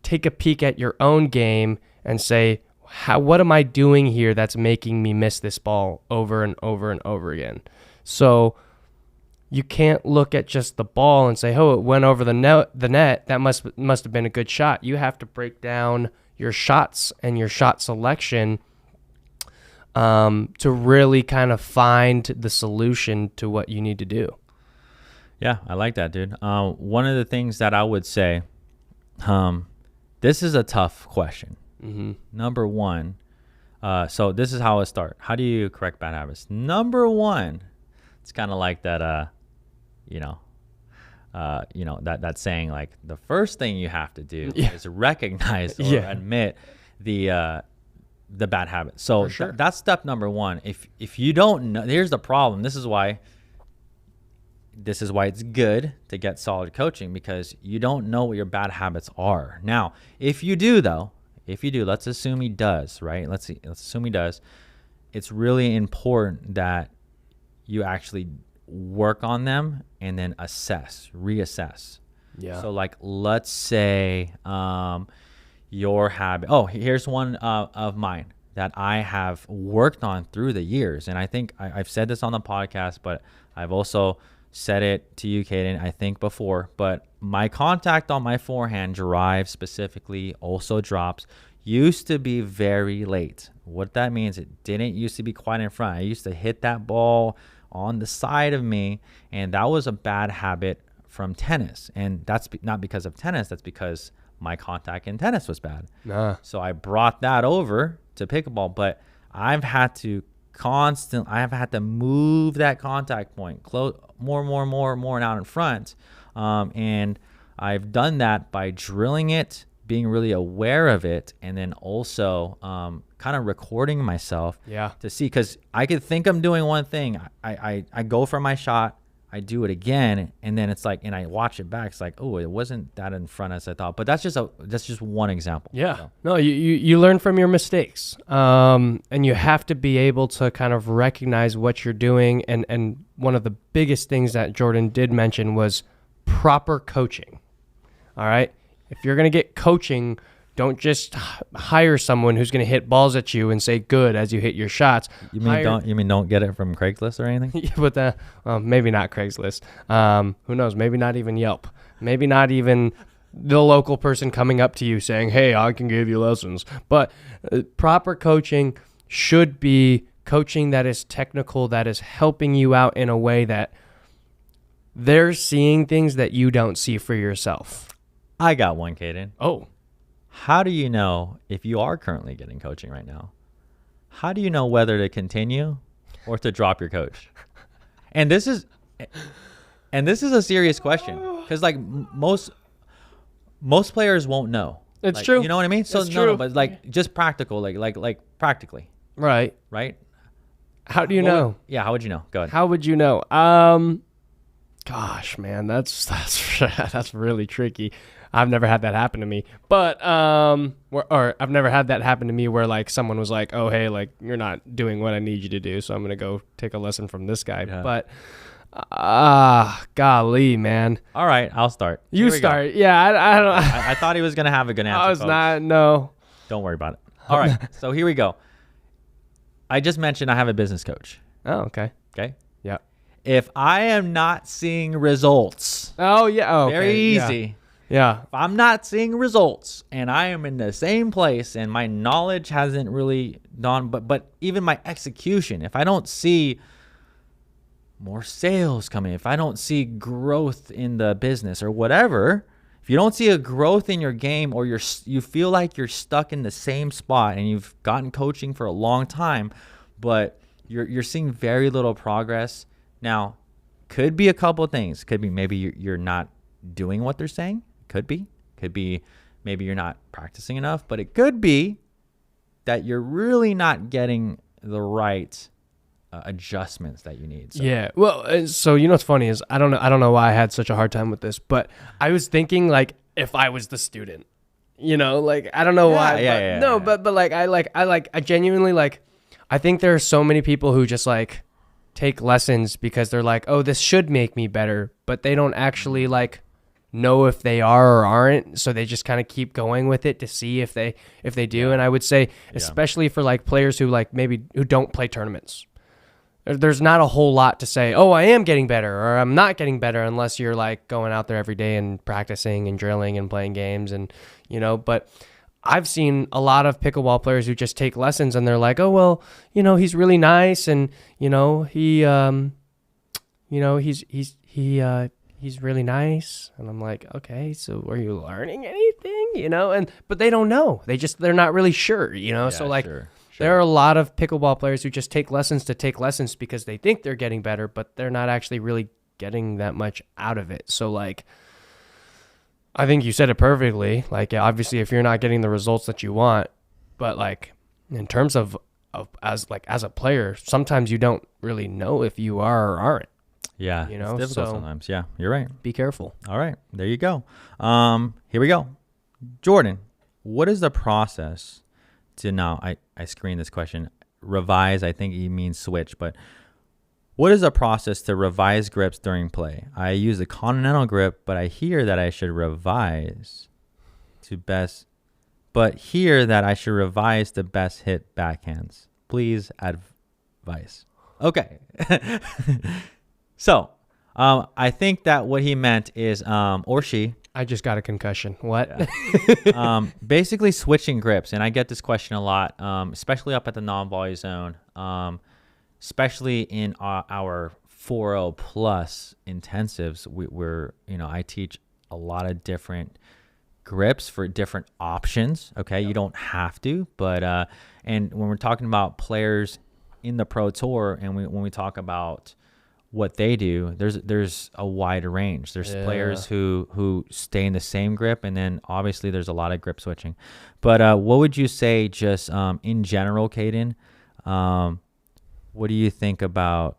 take a peek at your own game and say, what am I doing here that's making me miss this ball over and over and over again? So you can't look at just the ball and say, oh, it went over the net. That must have been a good shot. You have to break down your shots and your shot selection to really kind of find the solution to what you need to do. Yeah, I like that, dude. One of the things that I would say, this is a tough question. Number one, so this is how I start. How do you correct bad habits? Number one, it's kind of like that, that saying, like, the first thing you have to do is recognize or admit the bad habit. So sure. That's step number one. If you don't know, here's the problem. This is why it's good to get solid coaching, because you don't know what your bad habits are. Now, if you do, let's assume he does, right? Let's assume he does. It's really important that you actually work on them and then reassess. Yeah. So, like, let's say your habit. Oh, here's one of mine that I have worked on through the years. And I think I've said this on the podcast, but I've also said it to you, Caden, I think before. But my contact on my forehand drive specifically, also drops, used to be very late. What that means, it didn't used to be quite in front. I used to hit that ball on the side of me, and that was a bad habit from tennis. And that's not because of tennis, that's because my contact in tennis was bad. So I brought that over to pickleball, but I've had to move that contact point close more out in front. And I've done that by drilling it, being really aware of it, and then also kind of recording myself to see, because I could think I'm doing one thing. I go for my shot, I do it again, and then it's like, and I watch it back. It's like, oh, it wasn't that in front as I thought. But that's just one example. Yeah. So. No, you learn from your mistakes, and you have to be able to kind of recognize what you're doing. And one of the biggest things that Jordan did mention was proper coaching. All right. If you're going to get coaching, don't just hire someone who's going to hit balls at you and say good as you hit your shots. You mean don't get it from Craigslist or anything? But maybe not Craigslist. Who knows? Maybe not even Yelp. Maybe not even the local person coming up to you saying, "Hey, I can give you lessons." But proper coaching should be coaching that is technical, that is helping you out in a way that they're seeing things that you don't see for yourself. I got one, Caden. Oh. How do you know if you are currently getting coaching right now? How do you know whether to continue or to drop your coach? And this is a serious question, because like most players won't know. It's like, true. You know what I mean? So it's true. but like just practical, like practically. Right. How do you know? Yeah. How would you know? Go ahead. How would you know? Gosh, man, that's that's really tricky. I've never had that happen to me, but or I've never had that happen to me where like someone was like, "Oh, hey, like you're not doing what I need you to do, so I'm gonna go take a lesson from this guy." Yeah. But golly, man. All right, I'll start. You start. Go. Yeah, I don't. I thought he was gonna have a good answer. I was not. No. Don't worry about it. All right, so here we go. I just mentioned I have a business coach. Oh, okay. Okay. Yeah. If I am not seeing results. Oh yeah. Oh, okay. Very easy. Yeah. If I'm not seeing results and I am in the same place and my knowledge hasn't really done, but even my execution, if I don't see more sales coming, if I don't see growth in the business or whatever, if you don't see a growth in your game, or you feel like you're stuck in the same spot and you've gotten coaching for a long time, but you're seeing very little progress. Now, could be a couple of things. Could be maybe you're not doing what they're saying. Could be maybe you're not practicing enough, but it could be that you're really not getting the right adjustments that you need. So. Yeah. Well, so you know what's funny is I don't know why I had such a hard time with this, but I was thinking like if I was the student, you know, like I don't know why. But like I genuinely like I think there are so many people who just like take lessons because they're like, "Oh, this should make me better," but they don't actually like know if they are or aren't, so they just kind of keep going with it to see if they do. And I would say especially for like players who like maybe who don't play tournaments, there's not a whole lot to say, "Oh, I am getting better," or "I'm not getting better," unless you're like going out there every day and practicing and drilling and playing games, and you know. But I've seen a lot of pickleball players who just take lessons and they're like, "Oh, well, you know, he's really nice, and you know, he's really nice." And I'm like, "Okay, so are you learning anything?" You know, but they don't know. They're not really sure, you know. So like sure. There are a lot of pickleball players who just take lessons to take lessons because they think they're getting better, but they're not actually really getting that much out of it. So like I think you said it perfectly. Like obviously if you're not getting the results that you want, but like in terms of as a player, sometimes you don't really know if you are or aren't. Yeah, you know, it's difficult sometimes. Yeah, you're right. Be careful. All right, there you go. Here we go. Jordan, what is the process to now? I screened this question. Revise, I think he means switch, but what is the process to revise grips during play? I use a continental grip, but I hear that I should revise to best hit backhands. Please advice. Okay. So, I think that what he meant is, or she. I just got a concussion. What? Yeah. Basically switching grips. And I get this question a lot, especially up at the non-volley zone. especially in our 4.0 plus intensives, I teach a lot of different grips for different options. Okay. Yep. You don't have to, but, and when we're talking about players in the pro tour and when we talk about what they do, there's a wide range. There's players who stay in the same grip, and then obviously there's a lot of grip switching. But what would you say just in general, Caden? What do you think about,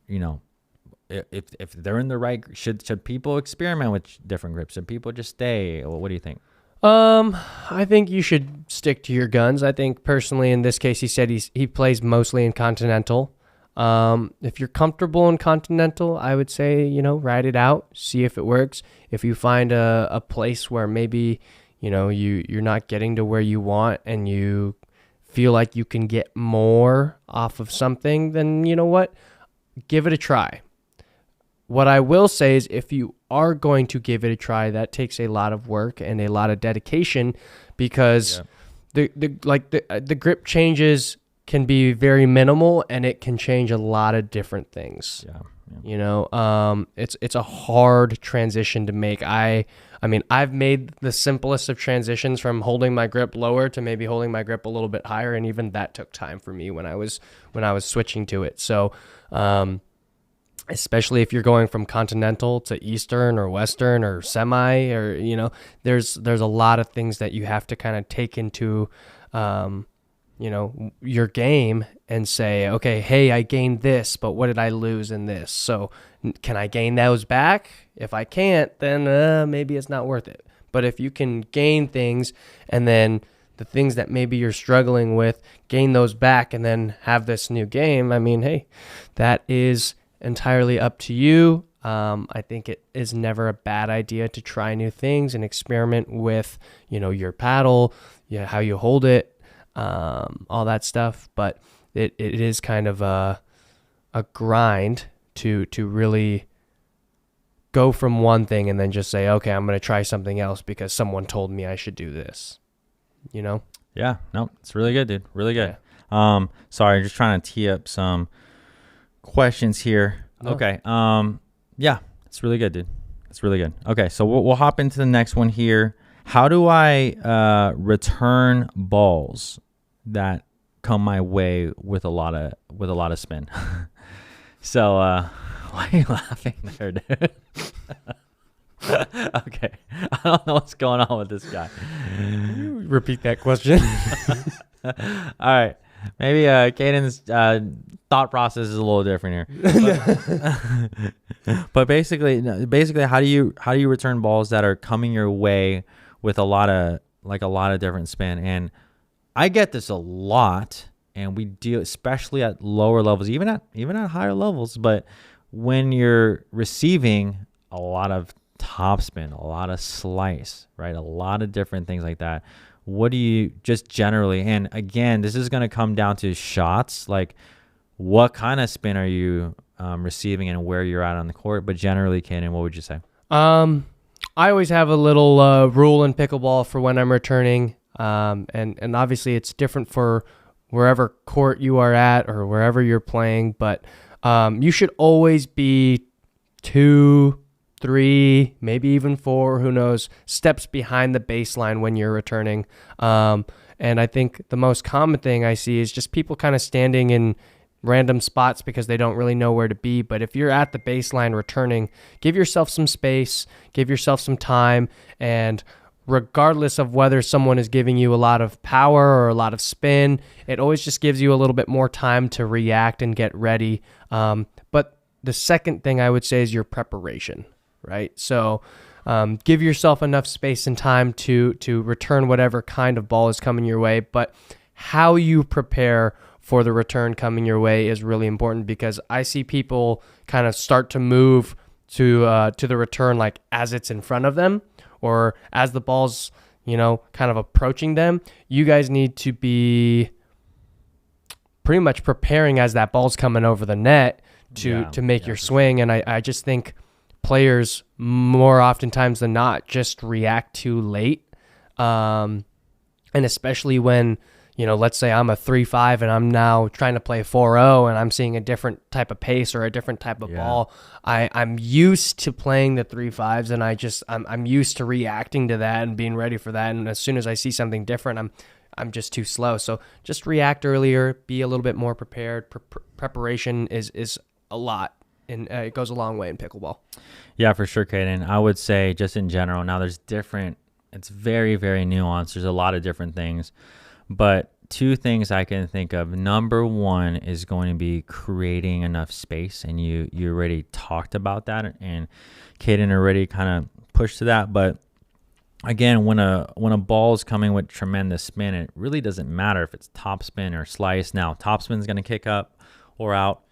if they're in the right, should people experiment with different grips? Should people just stay? What do you think? I think you should stick to your guns. I think personally in this case, he said he plays mostly in Continental. If you're comfortable in Continental, I would say, ride it out, see if it works. If you find a place where maybe, you're not getting to where you want and you feel like you can get more off of something, then you know what? Give it a try. What I will say is if you are going to give it a try, that takes a lot of work and a lot of dedication, because the grip changes can be very minimal and it can change a lot of different things. It's a hard transition to make. I mean, I've made the simplest of transitions from holding my grip lower to maybe holding my grip a little bit higher, and even that took time for me when I was switching to it. So especially if you're going from Continental to Eastern or Western or semi, or there's a lot of things that you have to kind of take into your game and say, okay, hey, I gained this, but what did I lose in this? So can I gain those back? If I can't, then maybe it's not worth it. But if you can gain things and then the things that maybe you're struggling with, gain those back and then have this new game, I mean, hey, that is entirely up to you. I think it is never a bad idea to try new things and experiment with, your paddle, how you hold it, all that stuff. But it is kind of a grind to really go from one thing and then just say, okay, I'm going to try something else because someone told me I should do this, Yeah, no, it's really good, dude. Really good. Yeah. Sorry, I'm just trying to tee up some questions here. No. Okay. Yeah, it's really good, dude. It's really good. Okay, so we'll hop into the next one here. How do I return balls that come my way with a lot of spin? So why are you laughing there, dude? Okay, I don't know what's going on with this guy. Repeat that question. All right. Maybe Caden's thought process is a little different here. But basically, how do you return balls that are coming your way with a lot of different spin? And I get this a lot, and we do, especially at lower levels, even at higher levels. But when you're receiving a lot of topspin, a lot of slice, right, a lot of different things like that, what do you just generally, and again, this is going to come down to shots, like what kind of spin are you receiving and where you're at on the court, but generally, Caden, what would you say? I always have a little rule in pickleball for when I'm returning, and obviously it's different for wherever court you are at or wherever you're playing, but you should always be 2, 3, maybe even 4, who knows, steps behind the baseline when you're returning. And I think the most common thing I see is just people kind of standing in random spots because they don't really know where to be. But if you're at the baseline returning, give yourself some space, give yourself some time, and regardless of whether someone is giving you a lot of power or a lot of spin, it always just gives you a little bit more time to react and get ready. But the second thing I would say is your preparation. Right. So give yourself enough space and time to return whatever kind of ball is coming your way. But how you prepare for the return coming your way is really important, because I see people kind of start to move to the return like as it's in front of them or as the ball's, kind of approaching them. You guys need to be pretty much preparing as that ball's coming over the net to make your swing. And I just think players more oftentimes than not just react too late, and especially when let's say I'm a 3-5 and I'm now trying to play 4-0 and I'm seeing a different type of pace or a different type of ball. I'm used to playing the 3-5s and I'm used to reacting to that and being ready for that. And as soon as I see something different, I'm just too slow. So just react earlier, be a little bit more prepared. Preparation is a lot, and it goes a long way in pickleball. Yeah, for sure, Caden. I would say just in general, now it's very, very nuanced. There's a lot of different things. But two things I can think of. Number one is going to be creating enough space, and you already talked about that, and Caden already kind of pushed to that. But again, when a ball is coming with tremendous spin, it really doesn't matter if it's top spin or slice. Now, top spin is going to kick up or out.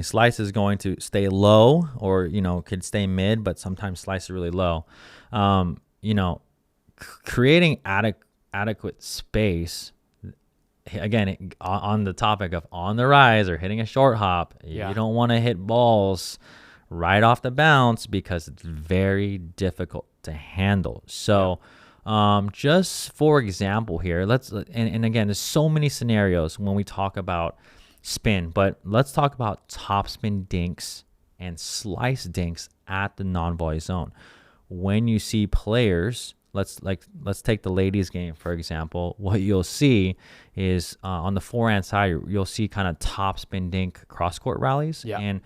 Slice is going to stay low, or could stay mid, but sometimes slice is really low. Creating adequate space, again, on the topic of on the rise or hitting a short hop, you don't want to hit balls right off the bounce because it's very difficult to handle. So just for example here, and again, there's so many scenarios when we talk about spin, but let's talk about top spin dinks and slice dinks at the non-volley zone. When you see players, let's take the ladies game, for example. What you'll see is on the forehand side, you'll see kind of top spin dink cross-court rallies, and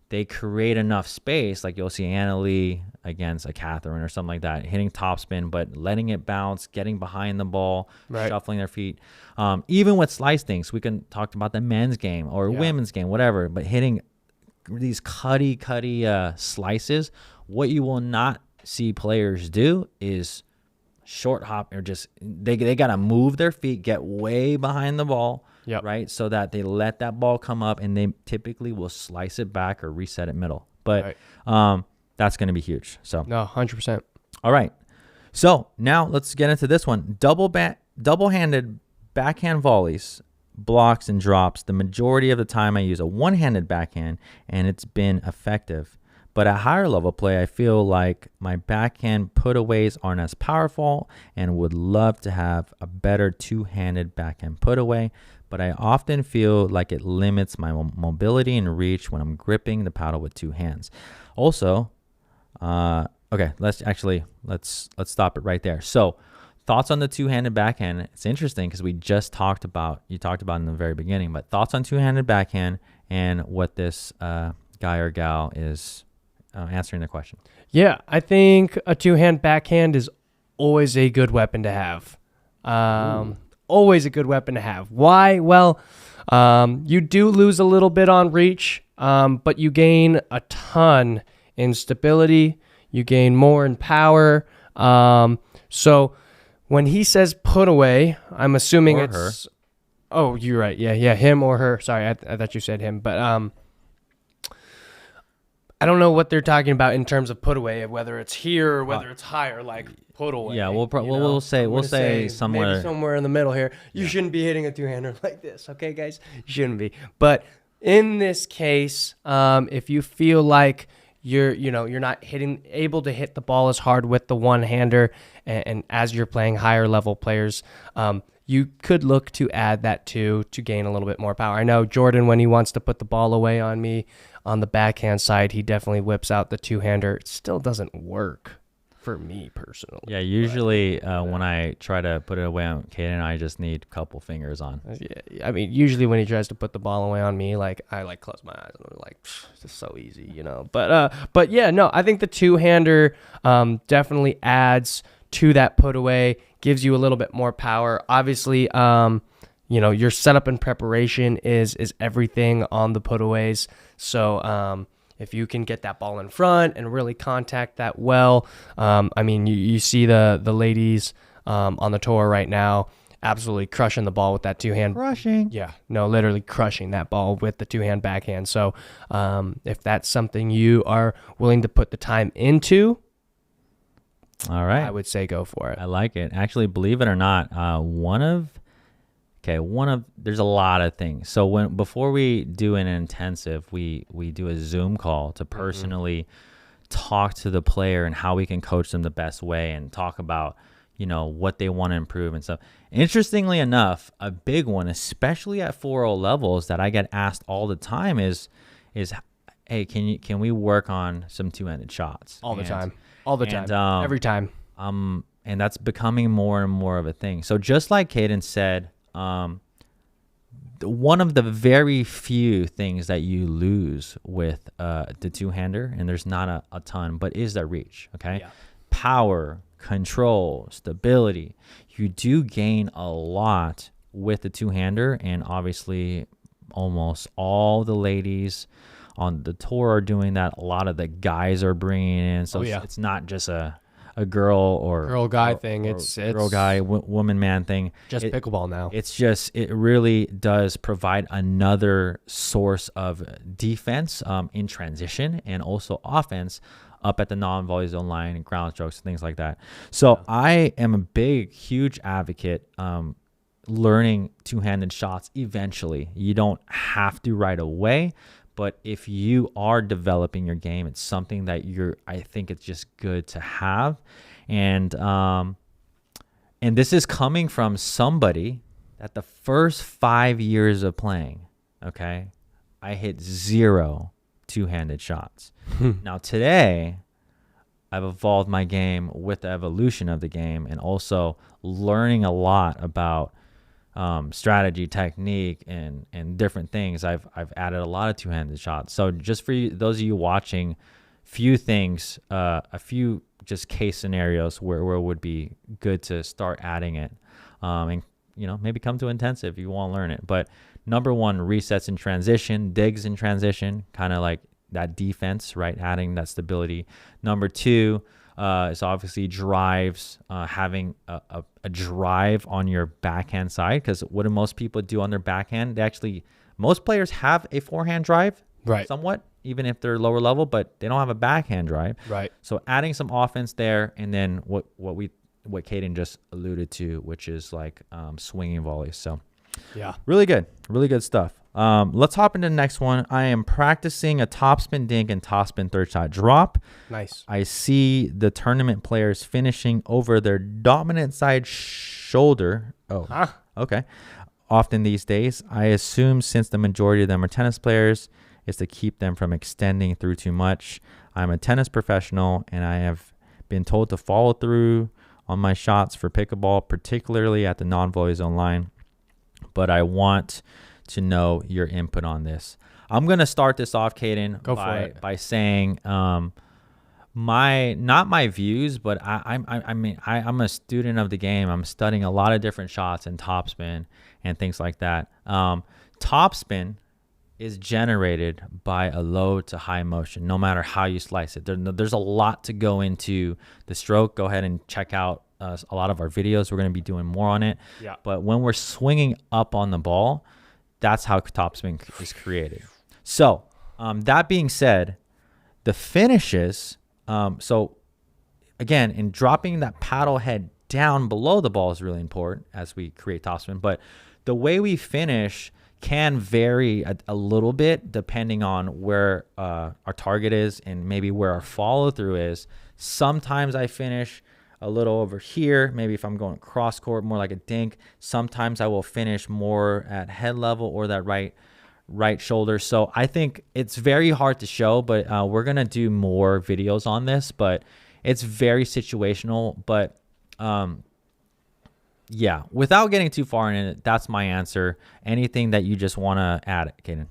they create enough space. Like you'll see Anna Lee against a Catherine or something like that, hitting top spin, but letting it bounce, getting behind the ball, shuffling their feet. Even with slice dinks, we can talk about the men's game or women's game, whatever, but hitting these cutty slices. What you will not see players do is short hop, or just they got to move their feet, get way behind the ball, right, so that they let that ball come up, and they typically will slice it back or reset it middle. But that's going to be huge. So no, 100%. All right, so now let's get into this one. Double-handed backhand volleys, blocks, and drops. The majority of the time I use a one-handed backhand, and it's been effective. But at higher level play, I feel like my backhand putaways aren't as powerful and would love to have a better two-handed backhand putaway, but I often feel like it limits my mobility and reach when I'm gripping the paddle with two hands. Also, okay, let's stop it right there. So thoughts on the two-handed backhand. It's interesting because you talked about in the very beginning, but thoughts on two-handed backhand and what this guy or gal is answering the question. Yeah, I think a two-hand backhand is always a good weapon to have. Always a good weapon to have. Why? Well, you do lose a little bit on reach, but you gain a ton in stability. You gain more in power. So when he says put away, I'm assuming it's her. Oh, you're right. Yeah, him or her. Sorry, I thought you said him, but I don't know what they're talking about in terms of put away, whether it's here or whether it's higher, like put away. Yeah, we'll say somewhere, maybe somewhere in the middle here. You shouldn't be hitting a two-hander like this, okay, guys? You shouldn't be. But in this case, if you feel like you're not able to hit the ball as hard with the one-hander, and as you're playing higher level players, you could look to add that to gain a little bit more power. I know Jordan, when he wants to put the ball away on me on the backhand side, he definitely whips out the two-hander. It still doesn't work for me personally. Yeah, usually when I try to put it away on Caden, I just need a couple fingers on. Yeah, I mean, usually when he tries to put the ball away on me, like I close my eyes and I'm like, it's just so easy, But yeah, no, I think the two-hander definitely adds to that put away, gives you a little bit more power. Obviously, your setup and preparation is everything on the putaways. So if you can get that ball in front and really contact that well, I mean, you see the ladies on the tour right now absolutely crushing the ball with that two-hand. Crushing. Yeah, no, literally crushing that ball with the two-hand backhand. So if that's something you are willing to put the time into, all right, I would say go for it. I like it. Actually, believe it or not, there's a lot of things. So before we do an intensive, we do a Zoom call to personally talk to the player and how we can coach them the best way, and talk about, what they want to improve and stuff. Interestingly enough, a big one, especially at 4.0 levels, that I get asked all the time is, hey, can we work on some two-handed shots? All the time, every time. And that's becoming more and more of a thing. So just like Caden said, one of the very few things that you lose with the two-hander, and there's not a ton, but is the reach. Okay, power, control, stability. You do gain a lot with the two-hander, and obviously almost all the ladies on the tour are doing that. A lot of the guys are bringing in, so it's not just a girl or girl guy thing. It's girl guy woman man thing. Just pickleball now. It really does provide another source of defense in transition, and also offense up at the non-volley zone line and ground strokes and things like that. So I am a huge advocate learning two-handed shots eventually. You don't have to right away, but if you are developing your game, it's something that I think it's just good to have. And this is coming from somebody that the first 5 years of playing, okay, I hit 0 two-handed shots. Now today, I've evolved my game with the evolution of the game, and also learning a lot about strategy, technique, and different things. I've added a lot of two-handed shots. So just for those of you watching, few things, a few just case scenarios where it would be good to start adding it, and maybe come to intensive if you want to learn it. But number one, resets in transition, digs in transition, kind of like that defense, right? Adding that stability. Number two is obviously drives, having a drive on your backhand side, because what do most people do on their backhand? Most players have a forehand drive, right? Somewhat, even if they're lower level, but they don't have a backhand drive, right? So adding some offense there, and then what Caden just alluded to, which is like swinging volleys. So really good stuff. Let's hop into the next one. I am practicing a topspin dink and topspin third shot drop. Nice. I see the tournament players finishing over their dominant side shoulder. Okay. Often these days, I assume since the majority of them are tennis players, is to keep them from extending through too much. I'm a tennis professional, and I have been told to follow through on my shots for pickleball, particularly at the non-volley zone line. But I want to know your input on this. I'm going to start this off, Caden, by saying not my views, but I'm a student of the game. I'm studying a lot of different shots and topspin and things like that. Topspin is generated by a low to high motion, no matter how you slice it. There's a lot to go into the stroke. Go ahead and check out a lot of our videos. We're going to be doing more on it. Yeah. But when we're swinging up on the ball, that's how topspin is created. So that being said, the finishes, so again, in dropping that paddle head down below the ball is really important as we create topspin. But the way we finish can vary a little bit depending on where our target is and maybe where our follow through is. Sometimes I finish a little over here, maybe if I'm going cross court, more like a dink. Sometimes I will finish more at head level or that right shoulder. So I think it's very hard to show, but we're going to do more videos on this, but it's very situational. But yeah, without getting too far in it, that's my answer. Anything that you just want to add, Caden?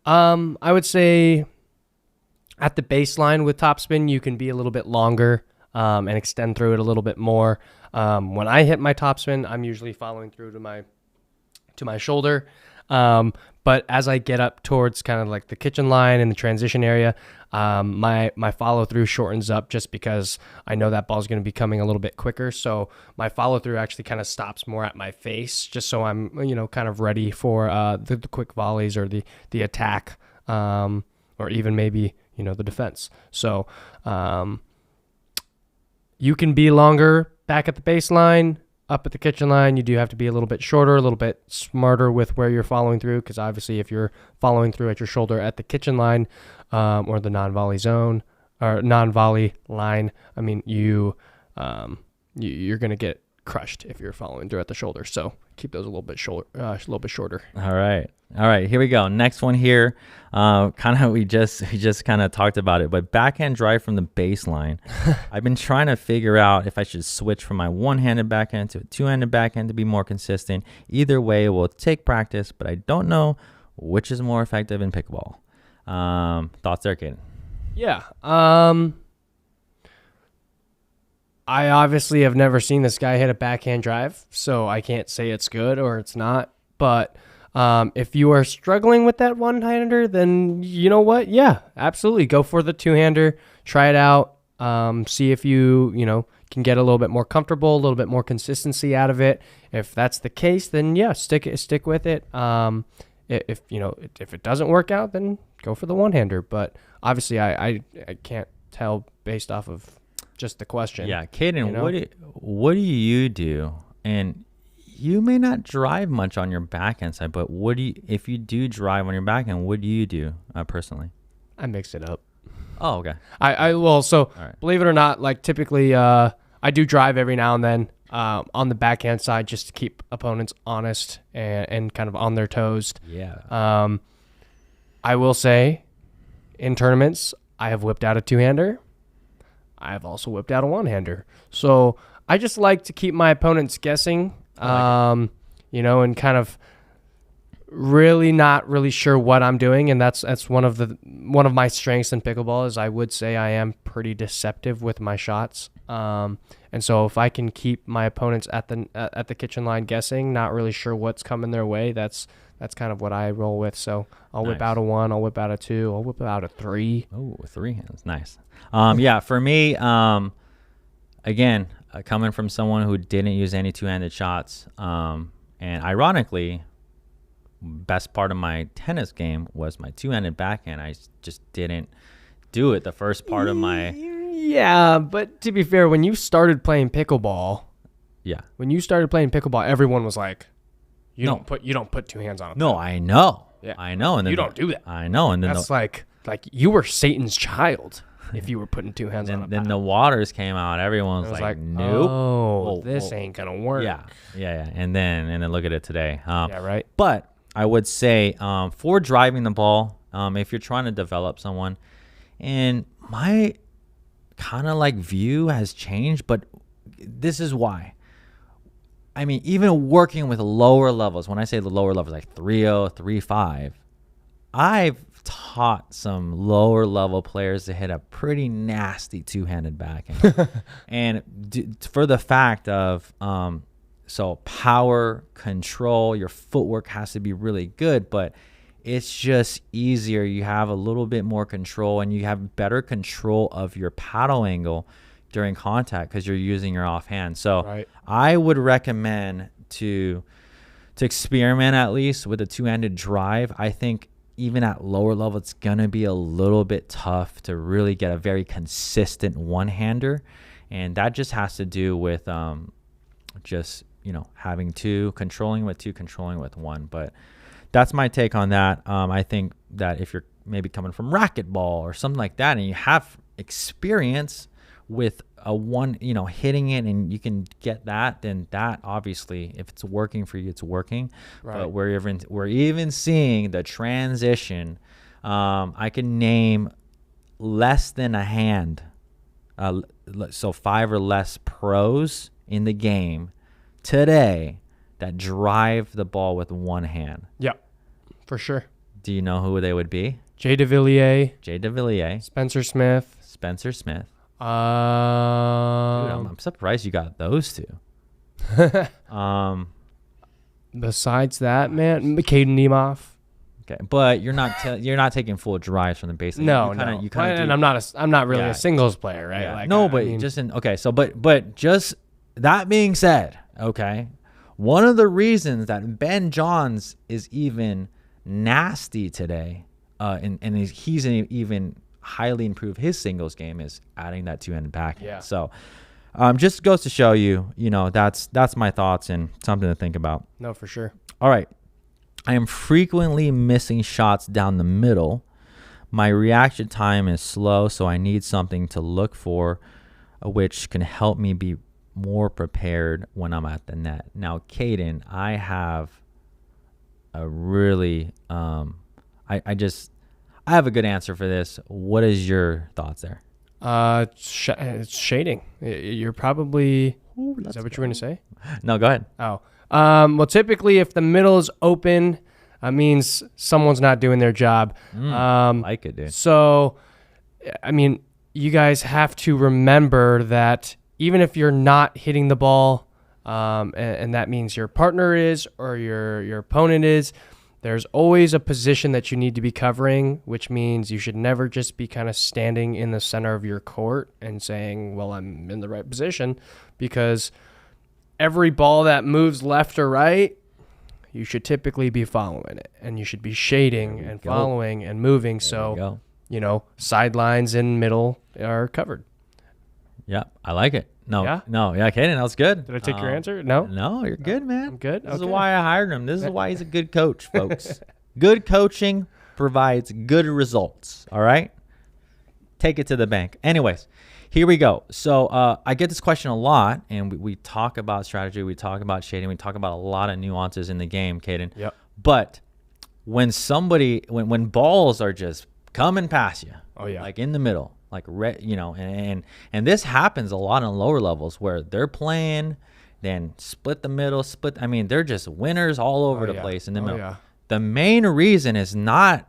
I would say at the baseline with topspin, you can be a little bit longer and extend through it a little bit more. When I hit my topspin, I'm usually following through to my shoulder. But as I get up towards kind of like the kitchen line and the transition area, my follow through shortens up just because I know that ball's going to be coming a little bit quicker. So my follow through actually kind of stops more at my face, just so I'm kind of ready for the quick volleys or the attack, or even maybe the defense. So you can be longer back at the baseline. Up at the kitchen line, you do have to be a little bit shorter, a little bit smarter with where you're following through, because obviously if you're following through at your shoulder at the kitchen line or the non-volley zone or non-volley line, I mean, you're going to get crushed if you're following through at the shoulder. So keep those a little bit shorter. All right. Here we go. Next one here. We just kind of talked about it, but backhand drive from the baseline. I've been trying to figure out if I should switch from my one-handed backhand to a two-handed backhand to be more consistent. Either way, it will take practice, but I don't know which is more effective in pickleball. Thoughts there, Caden? Yeah. I obviously have never seen this guy hit a backhand drive, so I can't say it's good or it's not. But if you are struggling with that one-hander, then you know what? Yeah, absolutely. Go for the two-hander. Try it out. See if you can get a little bit more comfortable, a little bit more consistency out of it. If that's the case, then yeah, stick with it. If it doesn't work out, then go for the one-hander. But obviously, I can't tell based off of just the question. Yeah, Caden, what do you do? And you may not drive much on your backhand side, but if you do drive on your backhand, what do you do personally? I mix it up. Oh, okay. Right. Believe it or not, like typically I do drive every now and then on the backhand side just to keep opponents honest and kind of on their toes. Yeah. I will say in tournaments, I have whipped out a two-hander. I have also whipped out a one-hander. So I just like to keep my opponents guessing, and kind of really not really sure what I'm doing. And that's one of my strengths in pickleball is I would say I am pretty deceptive with my shots. And so if I can keep my opponents at the kitchen line guessing, not really sure what's coming their way, that's kind of what I roll with. So I'll whip out a 1, I'll whip out a 2, I'll whip out a 3. Oh, 3 hands. Nice. Yeah, for me, again, coming from someone who didn't use any two-handed shots, and ironically, best part of my tennis game was my two-handed backhand. I just didn't do it the first part of my... Yeah, but to be fair, when you started playing pickleball, everyone was like, you don't put two hands on it. No, I know. Yeah. I know. And then you don't do that. I know. And then that's like you were Satan's child if you were putting two hands on it. Then the waters came out. Everyone was like, nope. Oh, this ain't gonna work. Yeah. And then look at it today. Yeah, right. But I would say for driving the ball, if you're trying to develop someone, and my kind of like view has changed, but this is why. I mean, even working with lower levels, when I say the lower levels, like 3.0, 3.5, I've taught some lower level players to hit a pretty nasty two-handed backhand. And for the fact of, so power, control, your footwork has to be really good, but it's just easier. You have a little bit more control and you have better control of your paddle angle during contact because you're using your offhand. So right. I would recommend to experiment at least with a two-handed drive. I think even at lower level, it's going to be a little bit tough to really get a very consistent one-hander. And that just has to do with having two, controlling with one. But that's my take on that. I think that if you're maybe coming from racquetball or something like that and you have experience with a one, hitting it and you can get that, then that obviously, if it's working for you, it's working. Right. But we're even seeing the transition. I can name less than a hand, so 5 or less pros in the game today that drive the ball with one hand. Yeah, for sure. Do you know who they would be? Jay DeVilliers. Spencer Smith. Dude, I'm surprised you got those two. Besides that, man, Caden Niemoff. Okay, but you're not taking full drives from the base. No. And I'm not really a singles player, right? Yeah. But just that being said, okay, one of the reasons that Ben Johns is even nasty today, and he's even highly improved his singles game is adding that two-handed backhand. Yeah. So just goes to show you, that's my thoughts and something to think about. No, for sure. All right. I am frequently missing shots down the middle. My reaction time is slow, so I need something to look for, which can help me be more prepared when I'm at the net. Now, Caden, I have a really, I have a good answer for this. What is your thoughts there? It's shading. You're probably. Is that what you're going to say? No, go ahead. Oh. Well, typically, if the middle is open, that means someone's not doing their job. Like it, dude. So, I mean, you guys have to remember that even if you're not hitting the ball, and that means your partner is or your opponent is, there's always a position that you need to be covering, which means you should never just be kind of standing in the center of your court and saying, well, I'm in the right position, because every ball that moves left or right, you should typically be following it, and you should be shading and following and moving. So, sidelines and middle are covered. Yeah, I like it. Yeah, Caden, that was good. Did I take your answer? No? No, you're good, man. I'm good? This is why I hired him. This is why he's a good coach, folks. Good coaching provides good results, all right? Take it to the bank. Anyways, here we go. So I get this question a lot, and we talk about strategy. We talk about shading. We talk about a lot of nuances in the game, Caden. Yep. But when when balls are just coming past you, like in the middle, like and this happens a lot on lower levels where they're playing, then split the middle, they're just winners all over the place in the middle. Yeah. The main reason is not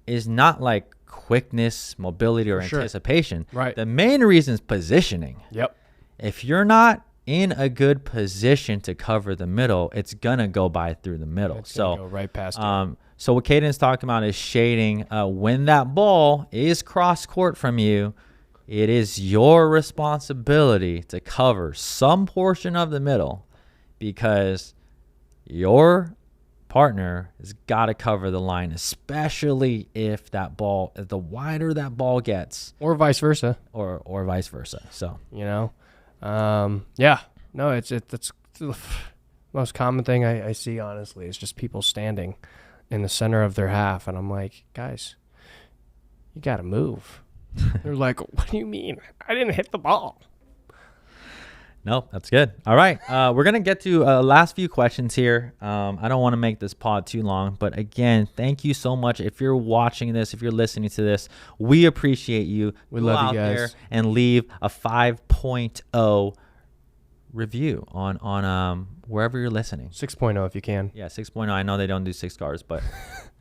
like quickness, mobility, or anticipation. Right. The main reason is positioning. Yep. If you're not in a good position to cover the middle, it's gonna go by through the middle. It's gonna go right past it. So what Caden's talking about is shading. When that ball is cross court from you, it is your responsibility to cover some portion of the middle, because your partner has got to cover the line, especially if the wider that ball gets, or vice versa, or vice versa. So it's the most common thing I see, honestly, is just people standing in the center of their half, and I'm like, guys, you got to move. They're like, what do you mean? I didn't hit the ball. No, that's good. All right. We're going to get to last few questions here. I don't want to make this pod too long, but again, thank you so much. If you're watching this, if you're listening to this, we appreciate you. We love you guys. There and leave a 5.0 review on wherever you're listening. 6.0 if you can. Yeah, 6.0. I know they don't do 6 stars, but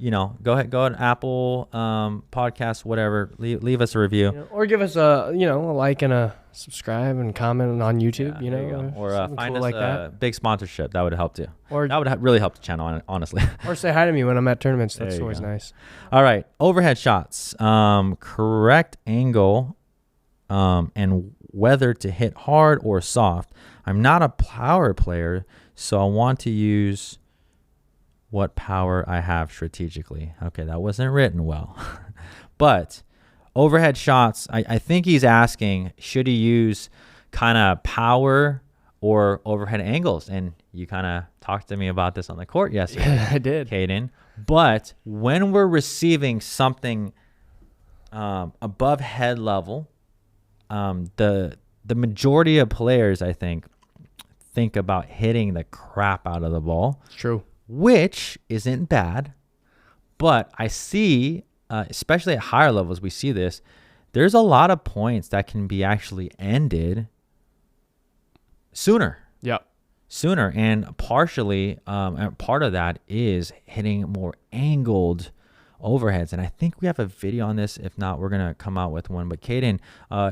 go ahead, Apple Podcast, whatever. Leave us a review, or give us a like and a subscribe and comment on YouTube. There you go. Or find us like a big sponsorship. That would help too. Or that would really help the channel, honestly. Or say hi to me when I'm at tournaments. That's always nice. All right, overhead shots. Correct angle, and whether to hit hard or soft. I'm not a power player, so I want to use what power I have strategically. Okay, that wasn't written well. But overhead shots, I think he's asking, should he use kind of power or overhead angles? And you kind of talked to me about this on the court yesterday. Yeah, I did. Caden. But when we're receiving something above head level, the majority of players, I think about hitting the crap out of the ball. True. Which isn't bad. But I see, especially at higher levels, we see this. There's a lot of points that can be actually ended sooner. Yep. Sooner. And partially, part of that is hitting more angled overheads, and I think we have a video on this. If not, we're gonna come out with one. But Caden,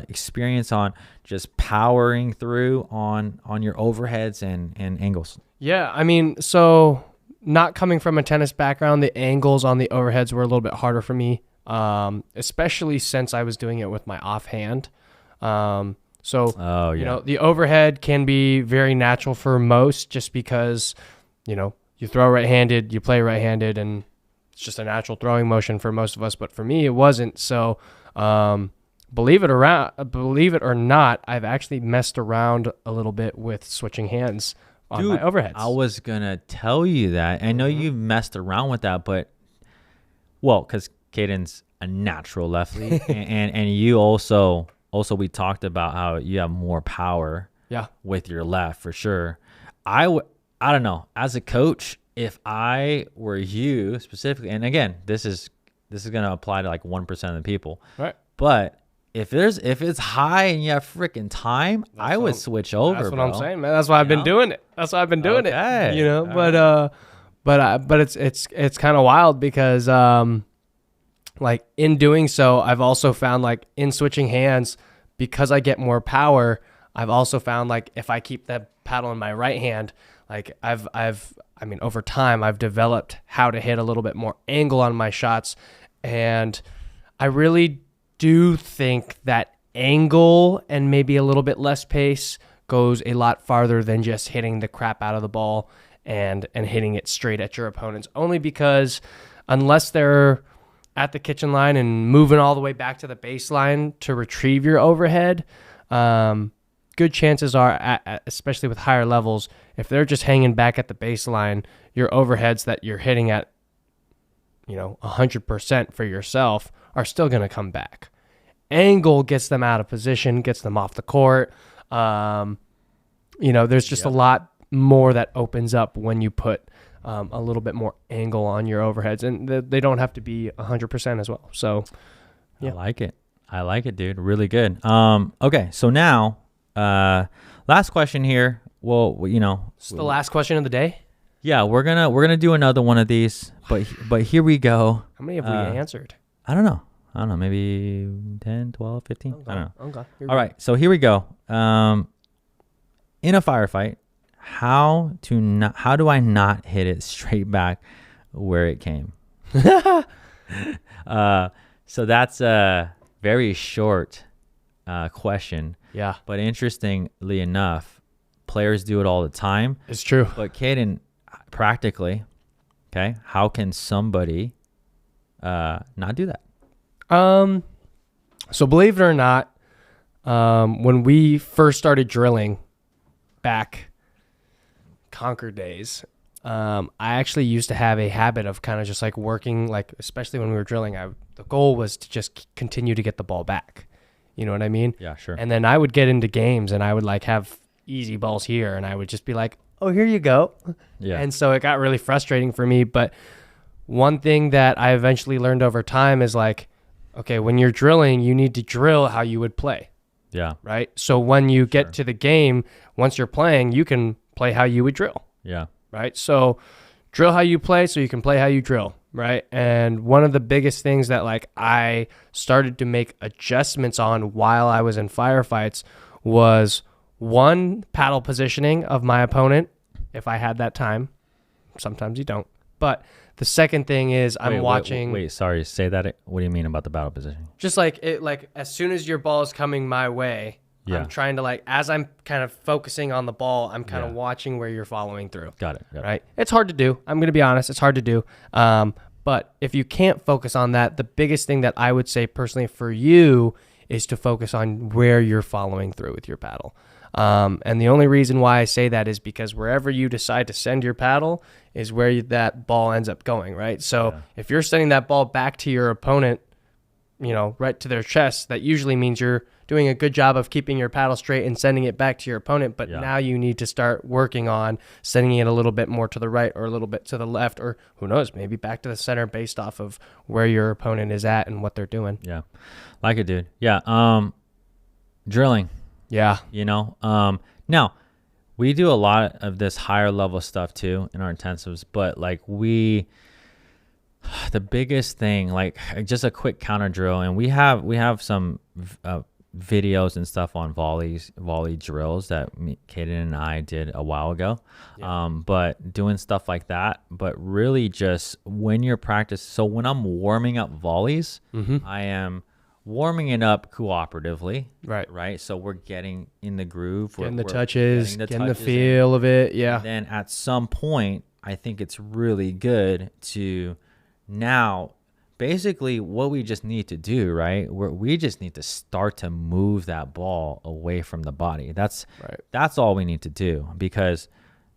experience on just powering through on your overheads and angles. Yeah, so not coming from a tennis background, the angles on the overheads were a little bit harder for me, especially since I was doing it with my offhand. The overhead can be very natural for most, just because you throw right-handed, you play right-handed, and it's just a natural throwing motion for most of us, but for me, it wasn't. So, believe it or not, I've actually messed around a little bit with switching hands on my overheads. I was gonna tell you that. I know you've messed around with that, but because Caden's a natural lefty, and you also we talked about how you have more power Yeah. with your left for sure. I don't know. As a coach, if I were you specifically, and again, this is going to apply to like 1% of the people. Right. But if it's high and you have freaking time, I would switch over. That's what bro. I'm saying, man. That's why I've been doing it. That's why I've been doing it. You know, but it's kind of wild because like in doing so, I've also found like in switching hands, because I get more power, I've also found like if I keep the paddle in my right hand, like I mean, over time, I've developed how to hit a little bit more angle on my shots. And I really do think that angle and maybe a little bit less pace goes a lot farther than just hitting the crap out of the ball and hitting it straight at your opponents. Only because unless they're at the kitchen line and moving all the way back to the baseline to retrieve your overhead, good chances are, especially with higher levels, if they're just hanging back at the baseline, your overheads that you're hitting at, 100% for yourself are still going to come back. Angle gets them out of position, gets them off the court. There's just a lot more that opens up when you put a little bit more angle on your overheads, and they don't have to be 100% as well. So, yeah. I like it, dude. Really good. Okay, so now, last question here. Well, it's the last question of the day. Yeah, we're gonna do another one of these, but here we go. How many have we answered? I don't know. Maybe 10, 12, 15. Okay. I don't know. Okay. All right, so here we go. In a firefight, how do I not hit it straight back where it came? So that's a very short question. Yeah. But interestingly enough, players do it all the time. It's true. But Caden, practically, okay, how can somebody not do that? So believe it or not, when we first started drilling back Concord days, I actually used to have a habit of kind of just like working, like, especially when we were drilling, the goal was to just continue to get the ball back. You know what I mean? Yeah, sure. And then I would get into games and I would like have easy balls here and I would just be like, oh, here you go. Yeah. And so it got really frustrating for me. But one thing that I eventually learned over time is like, okay, when you're drilling, you need to drill how you would play. Yeah. Right? So when you get to the game, once you're playing, you can play how you would drill. Yeah. Right? So drill how you play so you can play how you drill. Right? And one of the biggest things that like I started to make adjustments on while I was in firefights was one, paddle positioning of my opponent if I had that time. Sometimes you don't. But the second thing is I'm watching. Wait, sorry. Say that. What do you mean about the battle position? Just like it, like as soon as your ball is coming my way, I'm trying to like, as I'm kind of focusing on the ball, I'm kind of watching where you're following through. Got it. Right? It's hard to do. I'm going to be honest. It's hard to do. But if you can't focus on that, the biggest thing that I would say personally for you is to focus on where you're following through with your paddle. And the only reason why I say that is because wherever you decide to send your paddle is where that ball ends up going, right? So if you're sending that ball back to your opponent, right to their chest, that usually means you're doing a good job of keeping your paddle straight and sending it back to your opponent. But now you need to start working on sending it a little bit more to the right or a little bit to the left, or who knows, maybe back to the center based off of where your opponent is at and what they're doing. Yeah. Like it, dude. Yeah. Drilling. Yeah. Now we do a lot of this higher level stuff too in our intensives, but like the biggest thing, like just a quick counter drill, and we have some videos and stuff on volley drills that Kaden and I did a while ago. But doing stuff like that, but really just when you're practicing. So when I'm warming up volleys, I am warming it up cooperatively. Right. So we're getting in the groove. Getting the touches, getting the feel of it. Yeah. And then at some point, I think it's really good to now basically what we just need to do, right? We just need to start to move that ball away from the body. That's all we need to do, because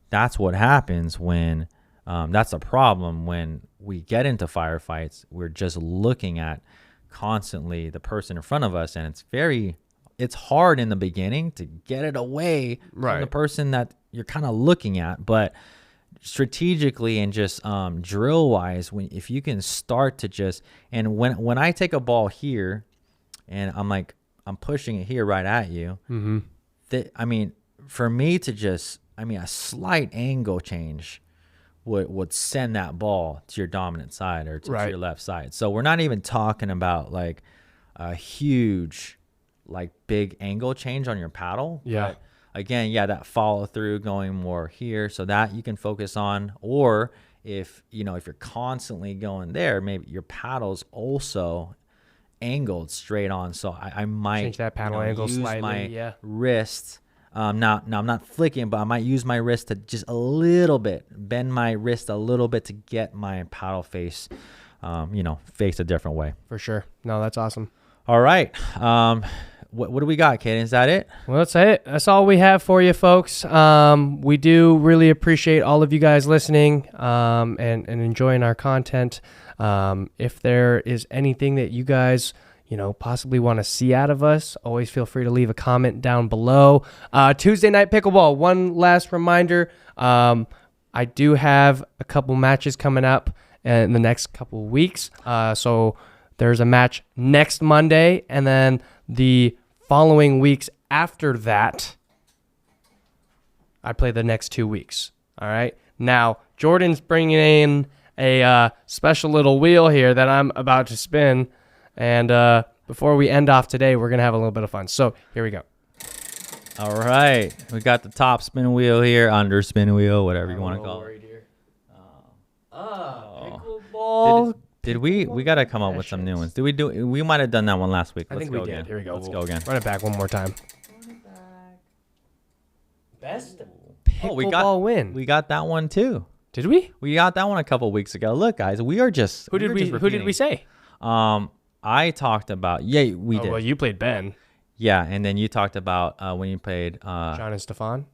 that's what happens when that's a problem when we get into firefights. We're just looking at constantly the person in front of us, and it's very it's hard in the beginning to get it away from the person that you're kind of looking at, but strategically and just drill wise, if you can start to just, and when I take a ball here and I'm pushing it here right at you, I mean, for me to just, a slight angle change would send that ball to your dominant side or to your left side. So we're not even talking about like a huge, like big angle change on your paddle. Yeah. But again, that follow through going more here, so that you can focus on. Or if you're constantly going there, maybe your paddle's also angled straight on. So I might change that paddle angle use slightly. My wrist. Now I'm not flicking, but I might use my wrist to just a little bit, bend my wrist a little bit to get my paddle face, face a different way. For sure. No, that's awesome. All right. What do we got, Kaden? Is that it? Well, that's it. That's all we have for you, folks. We do really appreciate all of you guys listening and enjoying our content. If there is anything that you guys possibly want to see out of us, always feel free to leave a comment down below. Tuesday Night Pickleball, one last reminder. I do have a couple matches coming up in the next couple weeks. So there's a match next Monday, and then the following weeks after that, I play the next 2 weeks. All right. Now, Jordan's bringing in a special little wheel here that I'm about to spin. And before we end off today, we're going to have a little bit of fun. So here we go. All right. We got the top spin wheel here, under spin wheel, whatever you want to call it. Pickleball. Did we got to come up with some new ones. We might have done that one last week. I think we did. Again. Here we go. Let's go again. Run it back one more time. Best pickleball win. We got that one too. Did we? We got that one a couple weeks ago. Look, guys, we are just Who did we say? I talked about we did. Well, you played Ben. Yeah, and then you talked about when you played John and Stefan.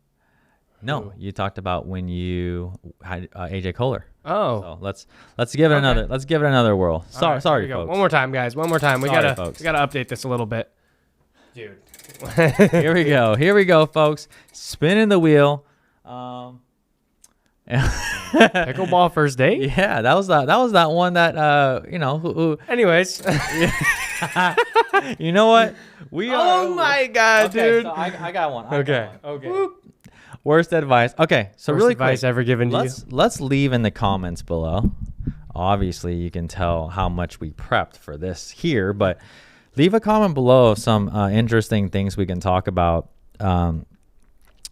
No, you talked about when you had AJ Kohler. Oh, so let's give it another. Let's give it another whirl. Sorry, folks. One more time, guys. One more time. We gotta update this a little bit, dude. Here we go. Here we go, folks. Spinning the wheel. Pickleball first date. Yeah, that was that one that Anyways, you know what? We are. Oh my god, dude! So I got one. Okay. Whoop. Worst advice. Okay, so worst really advice quick, ever given to you. Let's leave in the comments below. Obviously, you can tell how much we prepped for this here, but leave a comment below of some interesting things we can talk about and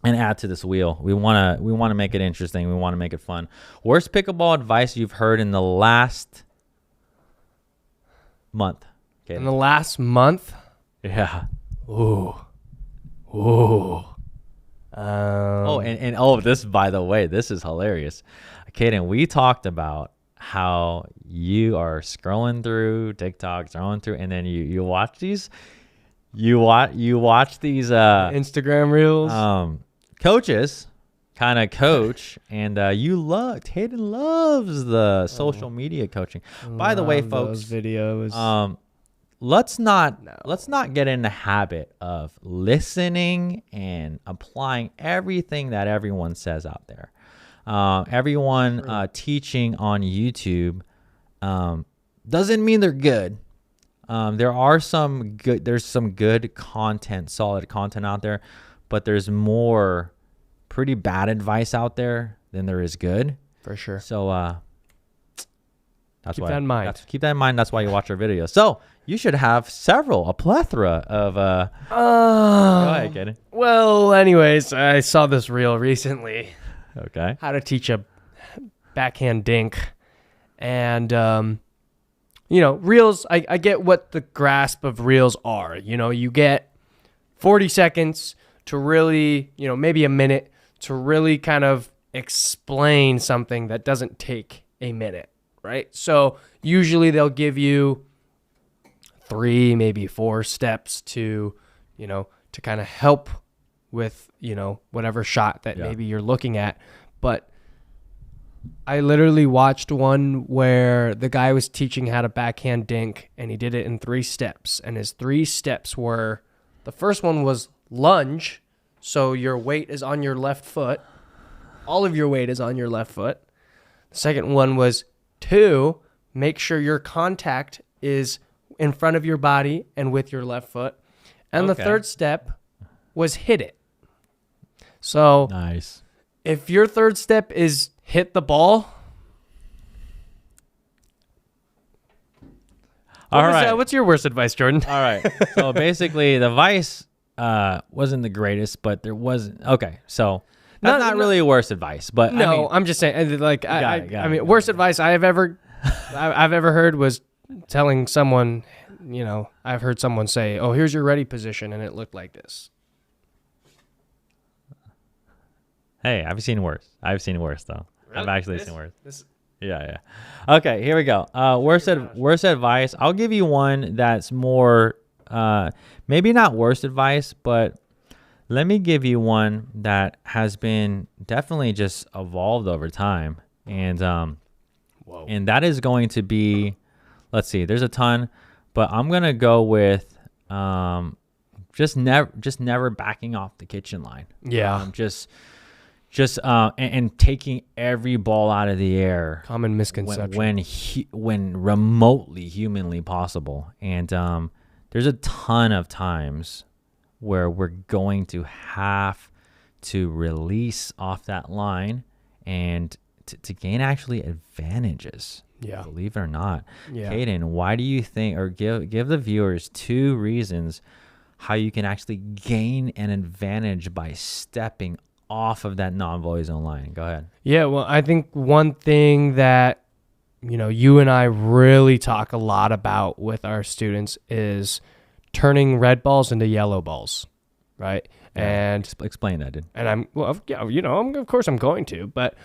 add to this wheel. We want to make it interesting. We want to make it fun. Worst pickleball advice you've heard in the last month? Okay. In the last month? Yeah. Ooh. This, by the way, this is hilarious. Kaden, we talked about how you are scrolling through TikTok, and then you watch these, you watch these Instagram reels. Coaches kind of coach, and Hayden loves the social media coaching. By the way, folks, those videos. Let's not get in the habit of listening and applying everything that everyone says out there. Everyone teaching on YouTube doesn't mean they're good. There's some good content, solid content out there, but there's more pretty bad advice out there than there is good. For sure. So keep that in mind. Keep that in mind. That's why you watch our videos. So you should have a plethora of. Go ahead, Kaden. Well, anyways, I saw this reel recently. Okay. How to teach a backhand dink, and reels. I get what the grasp of reels are. You get 40 seconds to really, maybe a minute to really kind of explain something that doesn't take a minute, right? So usually they'll give you 3, maybe 4 steps to kind of help with, whatever shot that maybe you're looking at. But I literally watched one where the guy was teaching how to backhand dink, and he did it in 3 steps. And his 3 steps were The first one was lunge. So your weight is on your left foot. All of your weight is on your left foot. The second one was 2, make sure your contact is in front of your body and with your left foot. And the third step was hit it. So nice. If your third step is hit the ball. What's your worst advice, Jordan? All right. So basically the advice wasn't the greatest, but there wasn't. Okay. So that's not really worst advice, but no, I mean, I'm just saying, like, I mean, worst advice I've ever heard was telling someone, you know, I've heard someone say, "Oh, here's your ready position," and it looked like this. Hey, I've seen worse. I've seen worse though. Really? I've actually seen worse. Yeah. Okay, here we go. Worst advice. I'll give you one that's more, maybe not worst advice, but let me give you one that has been definitely just evolved over time, and and that is going to be, let's see, there's a ton, but I'm gonna go with just never backing off the kitchen line. Yeah. And taking every ball out of the air. Common misconception. When remotely humanly possible. And there's a ton of times where we're going to have to release off that line and to gain actually advantages. Yeah. Believe it or not. Yeah. Caden, why do you think, or give the viewers 2 reasons how you can actually gain an advantage by stepping off of that non-volley zone line? Go ahead. Yeah, well, I think one thing that, you know, you and I really talk a lot about with our students is turning red balls into yellow balls, right? Yeah, and explain that, dude. And of course I'm going to, but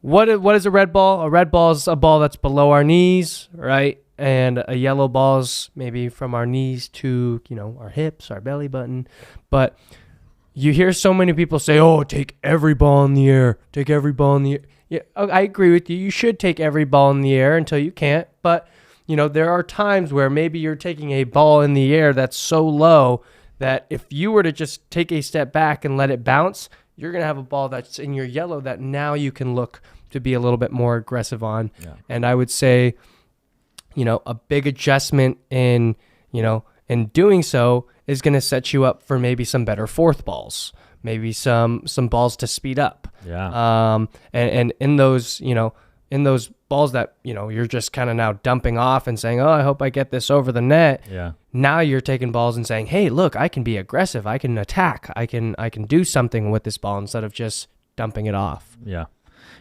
what is a red ball? A red ball is a ball that's below our knees, right? And a yellow ball is maybe from our knees to, you know, our hips, our belly button. But you hear so many people say, "Oh, take every ball in the air. Take every ball in the air." Yeah, I agree with you. You should take every ball in the air until you can't. But, you know, there are times where maybe you're taking a ball in the air that's so low that if you were to just take a step back and let it bounce, you're going to have a ball that's in your yellow that now you can look to be a little bit more aggressive on. Yeah. And I would say, you know, a big adjustment in doing so is going to set you up for maybe some better fourth balls, maybe some balls to speed up. Yeah. And in those, you know, in those balls that, you know, you're just kind of now dumping off and saying, "Oh, I hope I get this over the net." Yeah. Now you're taking balls and saying, "Hey, look, I can be aggressive. I can attack. I can do something with this ball," instead of just dumping it off. Yeah.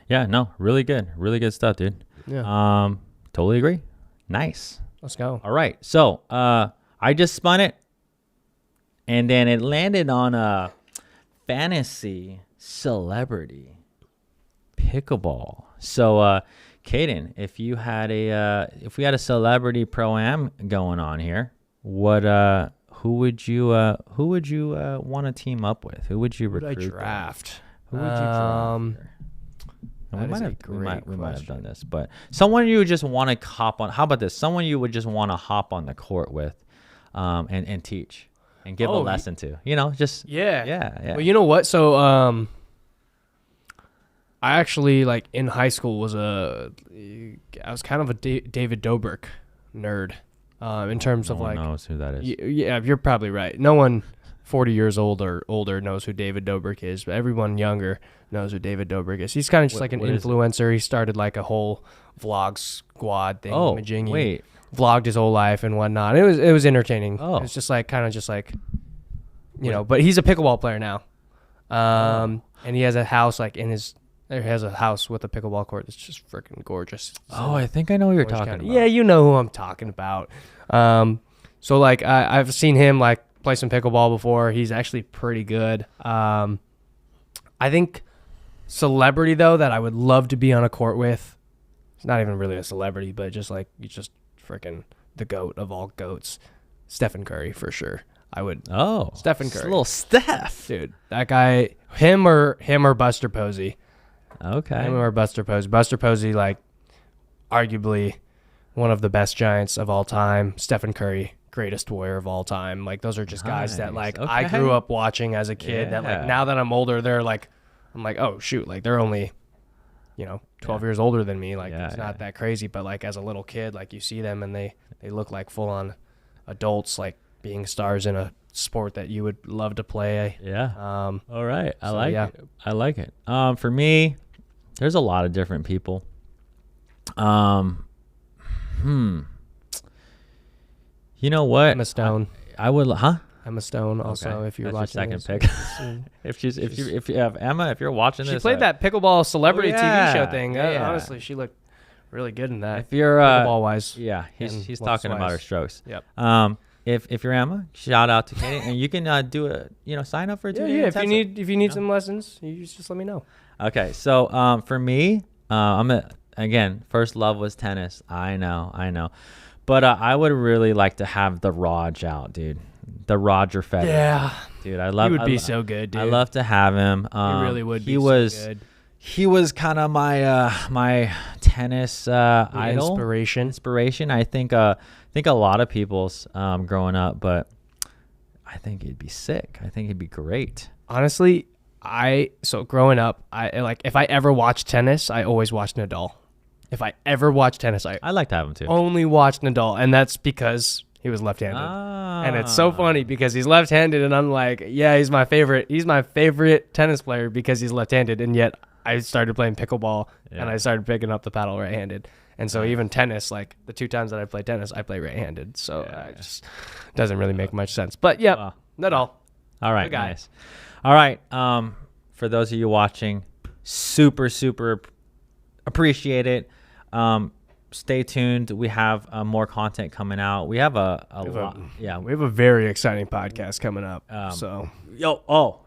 Yeah. No, really good stuff, dude. Yeah. Totally agree. Nice. Let's go. All right. So, I just spun it, and then it landed on a fantasy celebrity pickleball. So, Caden, if we had a celebrity pro-am going on here, who would you want to team up with? Who would you recruit? Who would I draft? Who would you draft? We might have done this, but someone you would just want to hop on. How about this? Someone you would just want to hop on the court with, and teach and give a lesson to. You know, just yeah. Well, you know what? So I actually, like, in high school I was kind of a David Dobrik nerd, in terms of, like, no one knows who that is. Yeah, you're probably right. No one 40 years old or older knows who David Dobrik is, but everyone younger knows who David Dobrik is. He's kind of just like an influencer. He started like a whole vlog squad thing. He vlogged his whole life and whatnot. It was entertaining. It was just like you know, but he's a pickleball player now. And he has a house has a house with a pickleball court that's just freaking gorgeous. So, I think I know what you're talking about. Yeah, you know who I'm talking about. So like I've seen him like play some pickleball before. He's actually pretty good. I think celebrity though that I would love to be on a court with. It's not even really a celebrity, but just like freaking the GOAT of all GOATs, Stephen Curry for sure. I would. Oh, Stephen Curry, little Steph, dude. That guy, him or Buster Posey. Okay. Him or Buster Posey. Buster Posey, like, arguably one of the best Giants of all time. Stephen Curry, greatest warrior of all time. Like those are just guys that like Nice. I Okay. grew up watching as a kid that like Yeah. now that I'm older, they're like, I'm like, oh shoot, like they're only, 12 years older than me. Like it's not that crazy, but like as a little kid, like you see them and they look like full on adults, like being stars in a sport that you would love to play. Yeah. All right. I so, like yeah. it. I like it. For me, there's a lot of different people. You know what? Emma Stone. I would, huh? Emma Stone also, Okay. if you're That's your watching second this. pick. if you have Emma, if you're watching She this, played that pickleball celebrity yeah, TV show thing. yeah. Honestly, she looked really good in that. If you're Pickleball wise. yeah, and he's looks talking about her wise. strokes. Yep. If you're Emma, shout out to Katie, and you can do a sign up for a 2 Yeah. If you need some lessons, you just let me know. Okay, so for me, again, first love was tennis. I know, but I would really like to have the Raj out, dude. The Roger Federer. Yeah. Dude, I love. He would be so good, dude. I love to have him. He really would be so good. He was kind of my tennis idol, inspiration. I think a lot of people's growing up, but I think he'd be sick. I think he'd be great. Honestly, growing up, if I ever watched tennis, I always watched Nadal. If I ever watched tennis, I'd like to have him too. only watched Nadal, and that's because he was left-handed. And it's so funny because he's left-handed, and I'm like, yeah, he's my favorite. He's my favorite tennis player because he's left-handed, and yet I started playing pickleball and I started picking up the paddle right-handed. And so even tennis, like the 2 times that I play tennis, I play right-handed. So it just doesn't really make much sense. But yeah, Nadal. All right, Good guy. nice. All right, for those of you watching, super appreciate it. Stay tuned. We have more content coming out. We have a lot. Yeah, We have a very exciting podcast coming up.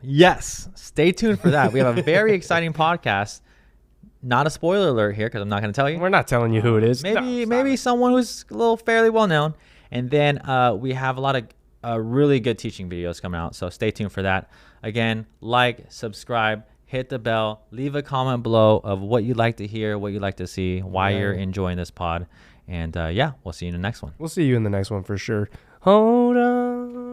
Yes. Stay tuned for that. We have a very exciting podcast. Not a spoiler alert here because I'm not going to tell you. We're not telling you who it is. Maybe someone who's a little fairly well known. And then we have a lot of really good teaching videos coming out. So stay tuned for that. Again, like, subscribe, hit the bell, leave a comment below of what you'd like to hear, what you'd like to see, why you're enjoying this pod. And we'll see you in the next one. We'll see you in the next one for sure. Hold on.